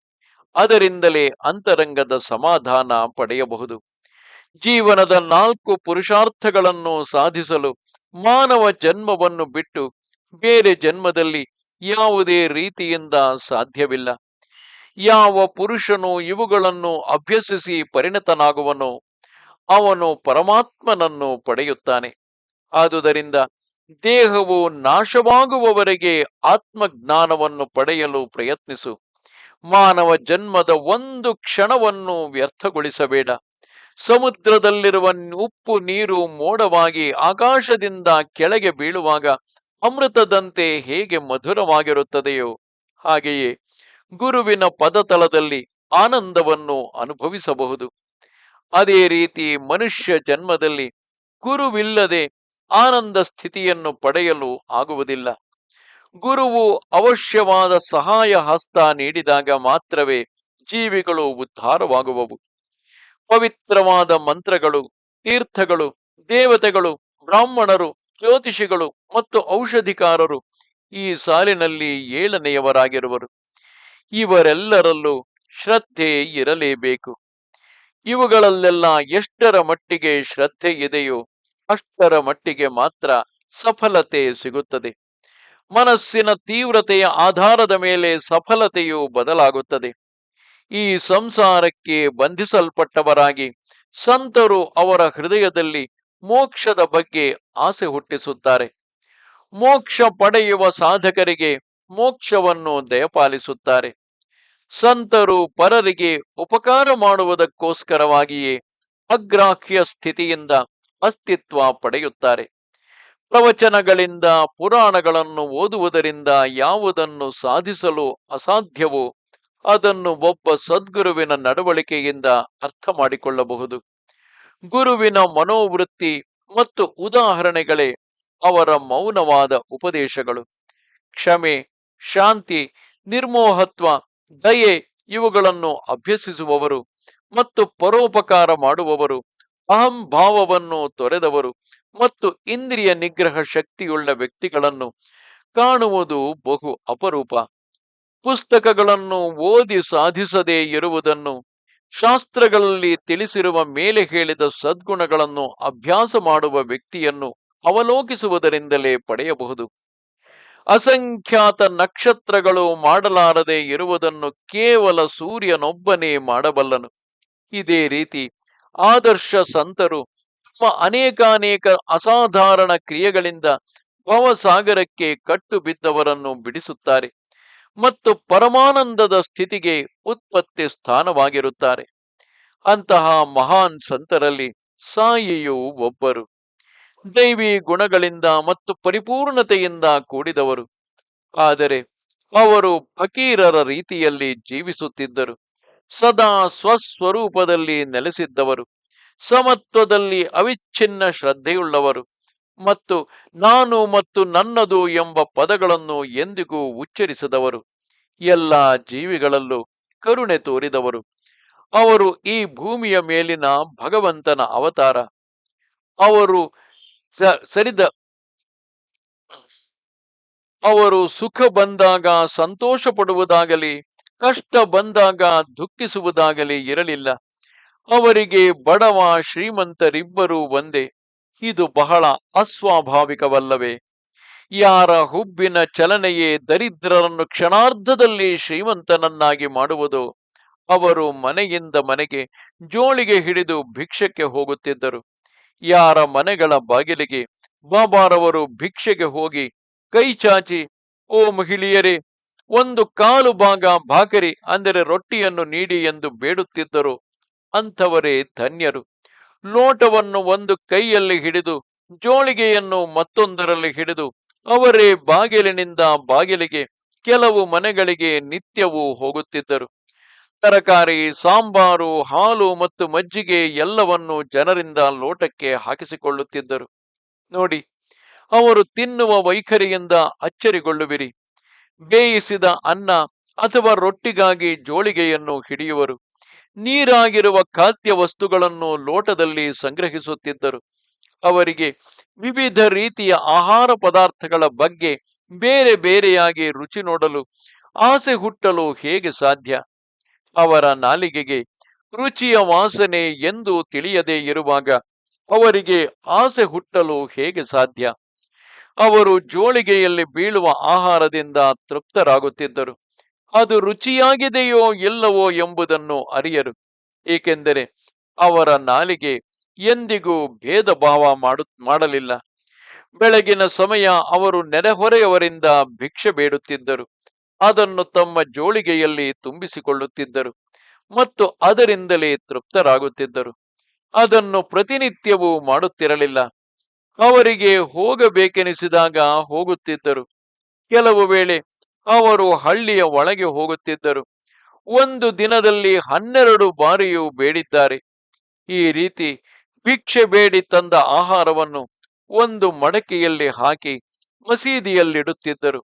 ಅದರಿಂದಲೇ ಅಂತರಂಗದ ಸಮಾಧಾನ ಪಡೆಯಬಹುದು. ಜೀವನದ 4 ಪುರುಷಾರ್ಥಗಳನ್ನು ಸಾಧಿಸಲು ಮಾನವ ಜನ್ಮವನ್ನು ಬಿಟ್ಟು ಬೇರೆ ಜನ್ಮದಲ್ಲಿ ಯಾವುದೇ ರೀತಿಯಿಂದ ಸಾಧ್ಯವಿಲ್ಲ. ಯಾವ ಪುರುಷನು ಇವುಗಳನ್ನು ಅಭ್ಯಸಿಸಿ ಪರಿಣತನಾಗುವನೋ ಅವನು ಪರಮಾತ್ಮನನ್ನು ಪಡೆಯುತ್ತಾನೆ. ಆದುದರಿಂದ ದೇಹವು ನಾಶವಾಗುವವರೆಗೆ ಆತ್ಮಜ್ಞಾನವನ್ನು ಪಡೆಯಲು ಪ್ರಯತ್ನಿಸು. ಮಾನವ ಜನ್ಮದ ಒಂದು ಕ್ಷಣವನ್ನು ವ್ಯರ್ಥಗೊಳಿಸಬೇಡ. ಸಮುದ್ರದಲ್ಲಿರುವ ಉಪ್ಪು ನೀರು ಮೋಡವಾಗಿ ಆಕಾಶದಿಂದ ಕೆಳಗೆ ಬೀಳುವಾಗ ಅಮೃತದಂತೆ ಹೇಗೆ ಮಧುರವಾಗಿರುತ್ತದೆಯೋ ಹಾಗೆಯೇ ಗುರುವಿನ ಪದತಲದಲ್ಲಿ ಆನಂದವನ್ನು ಅನುಭವಿಸಬಹುದು. ಅದೇ ರೀತಿ ಮನುಷ್ಯ ಜನ್ಮದಲ್ಲಿ ಗುರುವಿಲ್ಲದೆ ಆನಂದ ಸ್ಥಿತಿಯನ್ನು ಪಡೆಯಲು ಆಗುವುದಿಲ್ಲ. ಗುರುವು ಅವಶ್ಯವಾದ ಸಹಾಯ ಹಸ್ತ ನೀಡಿದಾಗ ಮಾತ್ರವೇ ಜೀವಿಗಳು ಉದ್ಧಾರವಾಗುವವು. ಪವಿತ್ರವಾದ ಮಂತ್ರಗಳು, ತೀರ್ಥಗಳು, ದೇವತೆಗಳು, ಬ್ರಾಹ್ಮಣರು, ಜ್ಯೋತಿಷಿಗಳು ಮತ್ತು ಔಷಧಿಕಾರರು ಈ ಸಾಲಿನಲ್ಲಿ 7ನೆಯವರಾಗಿರುವರು. ಇವರೆಲ್ಲರಲ್ಲೂ ಶ್ರದ್ಧೆ ಇರಲೇಬೇಕು. ಇವುಗಳಲ್ಲೆಲ್ಲ ಎಷ್ಟರ ಮಟ್ಟಿಗೆ ಶ್ರದ್ಧೆ ಇದೆಯೋ ಅಷ್ಟರ ಮಟ್ಟಿಗೆ ಮಾತ್ರ ಸಫಲತೆ ಸಿಗುತ್ತದೆ. ಮನಸ್ಸಿನ ತೀವ್ರತೆಯ ಆಧಾರದ ಮೇಲೆ ಸಫಲತೆಯು ಬದಲಾಗುತ್ತದೆ. ಈ ಸಂಸಾರಕ್ಕೆ ಬಂಧಿಸಲ್ಪಟ್ಟವರಾಗಿ ಸಂತರು ಅವರ ಹೃದಯದಲ್ಲಿ ಮೋಕ್ಷದ ಬಗ್ಗೆ ಆಸೆ ಹುಟ್ಟಿಸುತ್ತಾರೆ. ಮೋಕ್ಷ ಪಡೆಯುವ ಸಾಧಕರಿಗೆ ಮೋಕ್ಷವನ್ನು ದಯಪಾಲಿಸುತ್ತಾರೆ. ಸಂತರು ಪರರಿಗೆ ಉಪಕಾರ ಮಾಡುವುದಕ್ಕೋಸ್ಕರವಾಗಿಯೇ ಅಗ್ರಾಹ್ಯ ಸ್ಥಿತಿಯಿಂದ ಅಸ್ತಿತ್ವ ಪಡೆಯುತ್ತಾರೆ. ಪ್ರವಚನಗಳಿಂದ ಪುರಾಣಗಳನ್ನು ಓದುವುದರಿಂದ ಯಾವುದನ್ನು ಸಾಧಿಸಲು ಅಸಾಧ್ಯವೋ ಅದನ್ನು ಒಬ್ಬ ಸದ್ಗುರುವಿನ ನಡವಳಿಕೆಯಿಂದ ಅರ್ಥ ಮಾಡಿಕೊಳ್ಳಬಹುದು. ಗುರುವಿನ ಮನೋವೃತ್ತಿ ಮತ್ತು ಉದಾಹರಣೆಗಳೇ ಅವರ ಮೌನವಾದ ಉಪದೇಶಗಳು. ಕ್ಷಮೆ, ಶಾಂತಿ, ನಿರ್ಮೋಹತ್ವ, ದಯೆ ಇವುಗಳನ್ನು ಅಭ್ಯಸಿಸುವವರು ಮತ್ತು ಪರೋಪಕಾರ ಮಾಡುವವರು, ಅಹಂಭಾವವನ್ನು ತೊರೆದವರು ಮತ್ತು ಇಂದ್ರಿಯ ನಿಗ್ರಹ ಶಕ್ತಿಯುಳ್ಳ ವ್ಯಕ್ತಿಗಳನ್ನು ಕಾಣುವುದು ಬಹು ಅಪರೂಪ. ಪುಸ್ತಕಗಳನ್ನು ಓದಿ ಸಾಧಿಸದೇ ಇರುವುದನ್ನು ಶಾಸ್ತ್ರಗಳಲ್ಲಿ ತಿಳಿಸಿರುವ ಮೇಲೆ ಹೇಳಿದ ಸದ್ಗುಣಗಳನ್ನು ಅಭ್ಯಾಸ ಮಾಡುವ ವ್ಯಕ್ತಿಯನ್ನು ಅವಲೋಕಿಸುವುದರಿಂದಲೇ ಪಡೆಯಬಹುದು. ಅಸಂಖ್ಯಾತ ನಕ್ಷತ್ರಗಳು ಮಾಡಲಾರದೆ ಇರುವುದನ್ನು ಕೇವಲ ಸೂರ್ಯನೊಬ್ಬನೇ ಮಾಡಬಲ್ಲನು. ಇದೇ ರೀತಿ ಆದರ್ಶ ಸಂತರು ತಮ್ಮ ಅನೇಕಾನೇಕ ಅಸಾಧಾರಣ ಕ್ರಿಯೆಗಳಿಂದ ಭವಸಾಗರಕ್ಕೆ ಕಟ್ಟು ಬಿದ್ದವರನ್ನು ಬಿಡಿಸುತ್ತಾರೆ ಮತ್ತು ಪರಮಾನಂದದ ಸ್ಥಿತಿಗೆ ಉತ್ಪತ್ತಿ ಸ್ಥಾನವಾಗಿರುತ್ತಾರೆ. ಅಂತಹ ಮಹಾನ್ ಸಂತರಲ್ಲಿ ಸಾಯಿಯು ಒಬ್ಬರು. ದೈವಿ ಗುಣಗಳಿಂದ ಮತ್ತು ಪರಿಪೂರ್ಣತೆಯಿಂದ ಕೂಡಿದವರು. ಆದರೆ ಅವರು ಫಕೀರರ ರೀತಿಯಲ್ಲಿ ಜೀವಿಸುತ್ತಿದ್ದರು. ಸದಾ ಸ್ವಸ್ವರೂಪದಲ್ಲಿ ನೆಲೆಸಿದ್ದವರು, ಸಮತ್ವದಲ್ಲಿ ಅವಿಚ್ಛಿನ್ನ ಶ್ರದ್ಧೆಯುಳ್ಳವರು ಮತ್ತು ನಾನು ಮತ್ತು ನನ್ನದು ಎಂಬ ಪದಗಳನ್ನು ಎಂದಿಗೂ ಉಚ್ಚರಿಸದವರು. ಎಲ್ಲ ಜೀವಿಗಳಲ್ಲೂ ಕರುಣೆ ತೋರಿದವರು. ಅವರು ಈ ಭೂಮಿಯ ಮೇಲಿನ ಭಗವಂತನ ಅವತಾರ. ಅವರು ಅವರು ಸುಖ ಬಂದಾಗ ಸಂತೋಷ ಪಡುವುದಾಗಲಿ ಕಷ್ಟ ಬಂದಾಗ ದುಃಖಿಸುವುದಾಗಲಿ ಇರಲಿಲ್ಲ. ಅವರಿಗೆ ಬಡವ ಶ್ರೀಮಂತರಿಬ್ಬರೂ ಒಂದೇ. ಇದು ಬಹಳ ಅಸ್ವಾಭಾವಿಕವಲ್ಲವೇ? ಯಾರ ಹುಬ್ಬಿನ ಚಲನೆಯೇ ದರಿದ್ರರನ್ನು ಕ್ಷಣಾರ್ಧದಲ್ಲಿ ಶ್ರೀಮಂತನನ್ನಾಗಿ ಮಾಡುವುದೋ ಅವರು ಮನೆಯಿಂದ ಮನೆಗೆ ಜೋಳಿಗೆ ಹಿಡಿದು ಭಿಕ್ಷಕ್ಕೆ ಹೋಗುತ್ತಿದ್ದರು. ಯಾರ ಮನೆಗಳ ಬಾಗಿಲಿಗೆ ಬಾಬಾರವರು ಭಿಕ್ಷೆಗೆ ಹೋಗಿ ಕೈ ಚಾಚಿ, ಓ ಮಹಿಳೆಯರೇ, ಒಂದು ಕಾಲು ಭಾಗ ಭಾಕರಿ ಅಂದರೆ ರೊಟ್ಟಿಯನ್ನು ನೀಡಿ ಎಂದು ಬೇಡುತ್ತಿದ್ದರು, ಅಂಥವರೇ ಧನ್ಯರು. ಲೋಟವನ್ನು ಒಂದು ಕೈಯಲ್ಲಿ ಹಿಡಿದು ಜೋಳಿಗೆಯನ್ನು ಮತ್ತೊಂದರಲ್ಲಿ ಹಿಡಿದು ಅವರೇ ಬಾಗಿಲಿನಿಂದ ಬಾಗಿಲಿಗೆ ಕೆಲವು ಮನೆಗಳಿಗೆ ನಿತ್ಯವೂ ಹೋಗುತ್ತಿದ್ದರು. ತರಕಾರಿ, ಸಾಂಬಾರು, ಹಾಲು ಮತ್ತು ಮಜ್ಜಿಗೆ ಎಲ್ಲವನ್ನು ಜನರಿಂದ ಲೋಟಕ್ಕೆ ಹಾಕಿಸಿಕೊಳ್ಳುತ್ತಿದ್ದರು. ನೋಡಿ, ಅವರು ತಿನ್ನುವ ವೈಖರಿಯಿಂದ ಅಚ್ಚರಿಗೊಳ್ಳುವಿರಿ. ಬೇಯಿಸಿದ ಅನ್ನ ಅಥವಾ ರೊಟ್ಟಿಗಾಗಿ ಜೋಳಿಗೆಯನ್ನು ಹಿಡಿಯುವರು. ನೀರಾಗಿರುವ ಖಾದ್ಯ ವಸ್ತುಗಳನ್ನು ಲೋಟದಲ್ಲಿ ಸಂಗ್ರಹಿಸುತ್ತಿದ್ದರು. ಅವರಿಗೆ ವಿವಿಧ ರೀತಿಯ ಆಹಾರ ಪದಾರ್ಥಗಳ ಬಗ್ಗೆ ಬೇರೆ ಬೇರೆಯಾಗಿ ರುಚಿ ನೋಡಲು ಆಸೆ ಹುಟ್ಟಲು ಹೇಗೆ ಸಾಧ್ಯ? ಅವರ ನಾಲಿಗೆಗೆ ರುಚಿಯ ವಾಸನೆ ಎಂದು ತಿಳಿಯದೇ ಇರುವಾಗ ಅವರಿಗೆ ಆಸೆ ಹುಟ್ಟಲು ಹೇಗೆ ಸಾಧ್ಯ? ಅವರು ಜೋಳಿಗೆಯಲ್ಲಿ ಬೀಳುವ ಆಹಾರದಿಂದ ತೃಪ್ತರಾಗುತ್ತಿದ್ದರು. ಅದು ರುಚಿಯಾಗಿದೆಯೋ ಇಲ್ಲವೋ ಎಂಬುದನ್ನು ಅರಿಯರು, ಏಕೆಂದರೆ ಅವರ ನಾಲಿಗೆ ಎಂದಿಗೂ ಭೇದ ಭಾವ ಮಾಡಲಿಲ್ಲ. ಬೆಳಗಿನ ಸಮಯ ಅವರು ನೆರೆಹೊರೆಯವರಿಂದ ಭಿಕ್ಷೆ ಬೇಡುತ್ತಿದ್ದರು. ಅದನ್ನು ತಮ್ಮ ಜೋಳಿಗೆಯಲ್ಲಿ ತುಂಬಿಸಿಕೊಳ್ಳುತ್ತಿದ್ದರು ಮತ್ತು ಅದರಿಂದಲೇ ತೃಪ್ತರಾಗುತ್ತಿದ್ದರು. ಅದನ್ನು ಪ್ರತಿನಿತ್ಯವೂ ಮಾಡುತ್ತಿರಲಿಲ್ಲ. ಅವರಿಗೆ ಹೋಗಬೇಕೆನಿಸಿದಾಗ ಹೋಗುತ್ತಿದ್ದರು. ಕೆಲವು ವೇಳೆ ಅವರು ಹಳ್ಳಿಯ ಒಳಗೆ ಹೋಗುತ್ತಿದ್ದರು. ಒಂದು ದಿನದಲ್ಲಿ 12 ಬಾರಿಯೂ ಬೇಡಿದ್ದಾರೆ. ಈ ರೀತಿ ಭಿಕ್ಷೆ ಬೇಡಿ ತಂದ ಆಹಾರವನ್ನು ಒಂದು ಮಡಕೆಯಲ್ಲಿ ಹಾಕಿ ಮಸೀದಿಯಲ್ಲಿಡುತ್ತಿದ್ದರು.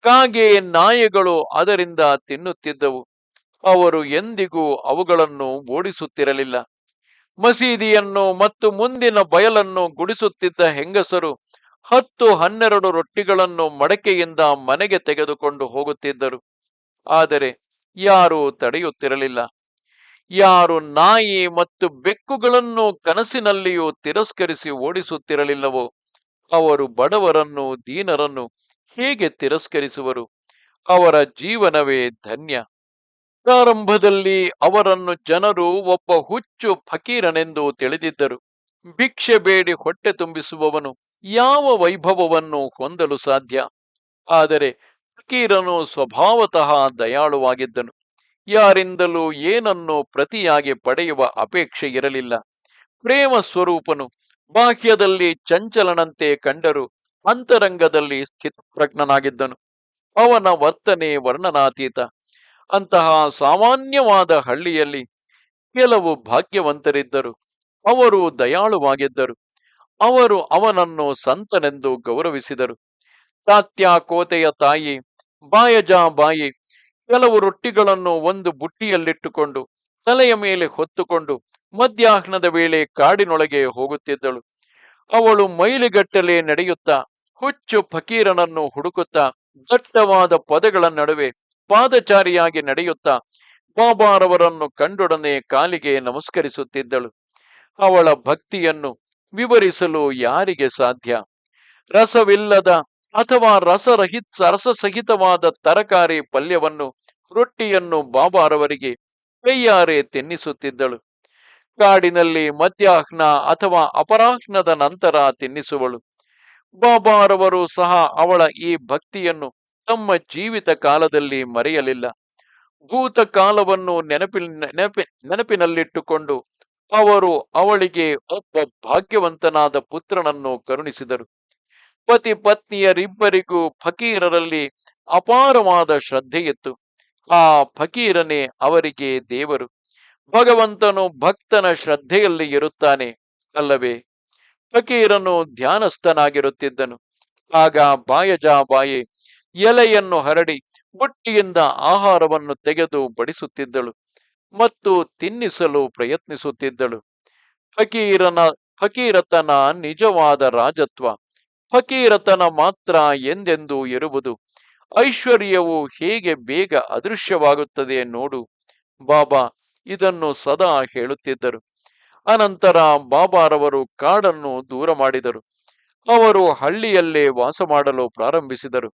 ಕಾಗೆ ನಾಯಿಗಳು ಅದರಿಂದ ತಿನ್ನುತ್ತಿದ್ದವು. ಅವರು ಎಂದಿಗೂ ಅವುಗಳನ್ನು ಓಡಿಸುತ್ತಿರಲಿಲ್ಲ. ಮಸೀದಿಯನ್ನು ಮತ್ತು ಮುಂದಿನ ಬಯಲನ್ನು ಗುಡಿಸುತ್ತಿದ್ದ ಹೆಂಗಸರು 10-12 ರೊಟ್ಟಿಗಳನ್ನು ಮಡಕೆಯಿಂದ ಮನೆಗೆ ತೆಗೆದುಕೊಂಡು ಹೋಗುತ್ತಿದ್ದರು. ಆದರೆ ಯಾರೂ ತಡೆಯುತ್ತಿರಲಿಲ್ಲ. ಯಾರು ನಾಯಿ ಮತ್ತು ಬೆಕ್ಕುಗಳನ್ನು ಕನಸಿನಲ್ಲಿಯೂ ತಿರಸ್ಕರಿಸಿ ಓಡಿಸುತ್ತಿರಲಿಲ್ಲವೋ ಅವರು ಬಡವರನ್ನು ದೀನರನ್ನು ಹೇಗೆ ತಿರಸ್ಕರಿಸುವರು? ಅವರ ಜೀವನವೇ ಧನ್ಯ. ಪ್ರಾರಂಭದಲ್ಲಿ ಅವರನ್ನು ಜನರು ಒಬ್ಬ ಹುಚ್ಚು ಫಕೀರನೆಂದು ತಿಳಿದಿದ್ದರು. ಭಿಕ್ಷೆ ಬೇಡಿ ಹೊಟ್ಟೆ ತುಂಬಿಸುವವನು ಯಾವ ವೈಭವವನ್ನು ಹೊಂದಲು ಸಾಧ್ಯ? ಆದರೆ ಫಕೀರನು ಸ್ವಭಾವತಃ ದಯಾಳುವಾಗಿದ್ದನು. ಯಾರಿಂದಲೂ ಏನನ್ನು ಪ್ರತಿಯಾಗಿ ಪಡೆಯುವ ಅಪೇಕ್ಷೆ ಇರಲಿಲ್ಲ. ಪ್ರೇಮ ಸ್ವರೂಪನು. ಬಾಹ್ಯದಲ್ಲಿ ಚಂಚಲನಂತೆ ಕಂಡರೂ ಅಂತರಂಗದಲ್ಲಿ ಸ್ಥಿತಪ್ರಜ್ಞನಾಗಿದ್ದನು. ಅವನ ವರ್ತನೆ ವರ್ಣನಾತೀತ. ಅಂತಹ ಸಾಮಾನ್ಯವಾದ ಹಳ್ಳಿಯಲ್ಲಿ ಕೆಲವು ಭಾಗ್ಯವಂತರಿದ್ದರು. ಅವರು ದಯಾಳುವಾಗಿದ್ದರು. ಅವರು ಅವನನ್ನು ಸಂತನೆಂದು ಗೌರವಿಸಿದರು. ತಾತ್ಯ ಕೋತೆಯ ತಾಯಿ ಬಾಯಜಾಬಾಯಿ ಕೆಲವು ರೊಟ್ಟಿಗಳನ್ನು ಒಂದು ಬುಟ್ಟಿಯಲ್ಲಿಟ್ಟುಕೊಂಡು ತಲೆಯ ಮೇಲೆ ಹೊತ್ತುಕೊಂಡು ಮಧ್ಯಾಹ್ನದ ವೇಳೆ ಕಾಡಿನೊಳಗೆ ಹೋಗುತ್ತಿದ್ದಳು. ಅವಳು ಮೈಲಿಗಟ್ಟಲೆ ನಡೆಯುತ್ತಾ ಹುಚ್ಚು ಫಕೀರನನ್ನು ಹುಡುಕುತ್ತಾ ದಟ್ಟವಾದ ಪೊದೆಗಳ ನಡುವೆ ಪಾದಚಾರಿಯಾಗಿ ನಡೆಯುತ್ತಾ ಬಾಬಾರವರನ್ನು ಕಂಡೊಡನೆ ಕಾಲಿಗೆ ನಮಸ್ಕರಿಸುತ್ತಿದ್ದಳು. ಅವಳ ಭಕ್ತಿಯನ್ನು ವಿವರಿಸಲು ಯಾರಿಗೆ ಸಾಧ್ಯ? ರಸವಿಲ್ಲದ ಅಥವಾ ರಸಸಹಿತವಾದ ತರಕಾರಿ ಪಲ್ಯವನ್ನು ರೊಟ್ಟಿಯನ್ನು ಬಾಬಾರವರಿಗೆ ಕೈಯಾರೆ ತಿನ್ನಿಸುತ್ತಿದ್ದಳು. ಕಾಡಿನಲ್ಲಿ ಮಧ್ಯಾಹ್ನ ಅಥವಾ ಅಪರಾಹ್ನದ ನಂತರ ತಿನ್ನಿಸುವಳು. ಬಾಬಾರವರು ಸಹ ಅವಳ ಈ ಭಕ್ತಿಯನ್ನು ತಮ್ಮ ಜೀವಿತ ಕಾಲದಲ್ಲಿ ಮರೆಯಲಿಲ್ಲ. ಭೂತಕಾಲವನ್ನು ನೆನಪಿನಲ್ಲಿಟ್ಟುಕೊಂಡು ಅವರು ಅವಳಿಗೆ ಒಬ್ಬ ಭಾಗ್ಯವಂತನಾದ ಪುತ್ರನನ್ನು ಕರುಣಿಸಿದರು. ಪತಿ ಪತ್ನಿಯರಿಬ್ಬರಿಗೂ ಫಕೀರರಲ್ಲಿ ಅಪಾರವಾದ ಶ್ರದ್ಧೆಯಿತ್ತು. ಆ ಫಕೀರನೇ ಅವರಿಗೆ ದೇವರು. ಭಗವಂತನು ಭಕ್ತನ ಶ್ರದ್ಧೆಯಲ್ಲಿ ಇರುತ್ತಾನೆ ಅಲ್ಲವೇ? ಫಕೀರನು ಧ್ಯಾನಸ್ಥನಾಗಿರುತ್ತಿದ್ದನು. ಆಗ ಬಾಯಜಾಬಾಯಿ ಎಲೆಯನ್ನು ಹರಡಿ ಬುಟ್ಟಿಯಿಂದ ಆಹಾರವನ್ನು ತೆಗೆದು ಬಡಿಸುತ್ತಿದ್ದಳು ಮತ್ತು ತಿನ್ನಿಸಲು ಪ್ರಯತ್ನಿಸುತ್ತಿದ್ದಳು. ಫಕೀರತನ ನಿಜವಾದ ರಾಜತ್ವ. ಫಕೀರತನ ಮಾತ್ರ ಎಂದೆಂದೂ ಇರುವುದು. ಐಶ್ವರ್ಯವು ಹೇಗೆ ಬೇಗ ಅದೃಶ್ಯವಾಗುತ್ತದೆ ನೋಡು. ಬಾಬಾ ಇದನ್ನು ಸದಾ ಹೇಳುತ್ತಿದ್ದರು. ಅನಂತರ ಬಾಬಾರವರು ಕಾಡನ್ನು ದೂರ ಮಾಡಿದರು. ಅವರು ಹಳ್ಳಿಯಲ್ಲೇ ವಾಸ ಮಾಡಲು ಪ್ರಾರಂಭಿಸಿದರು.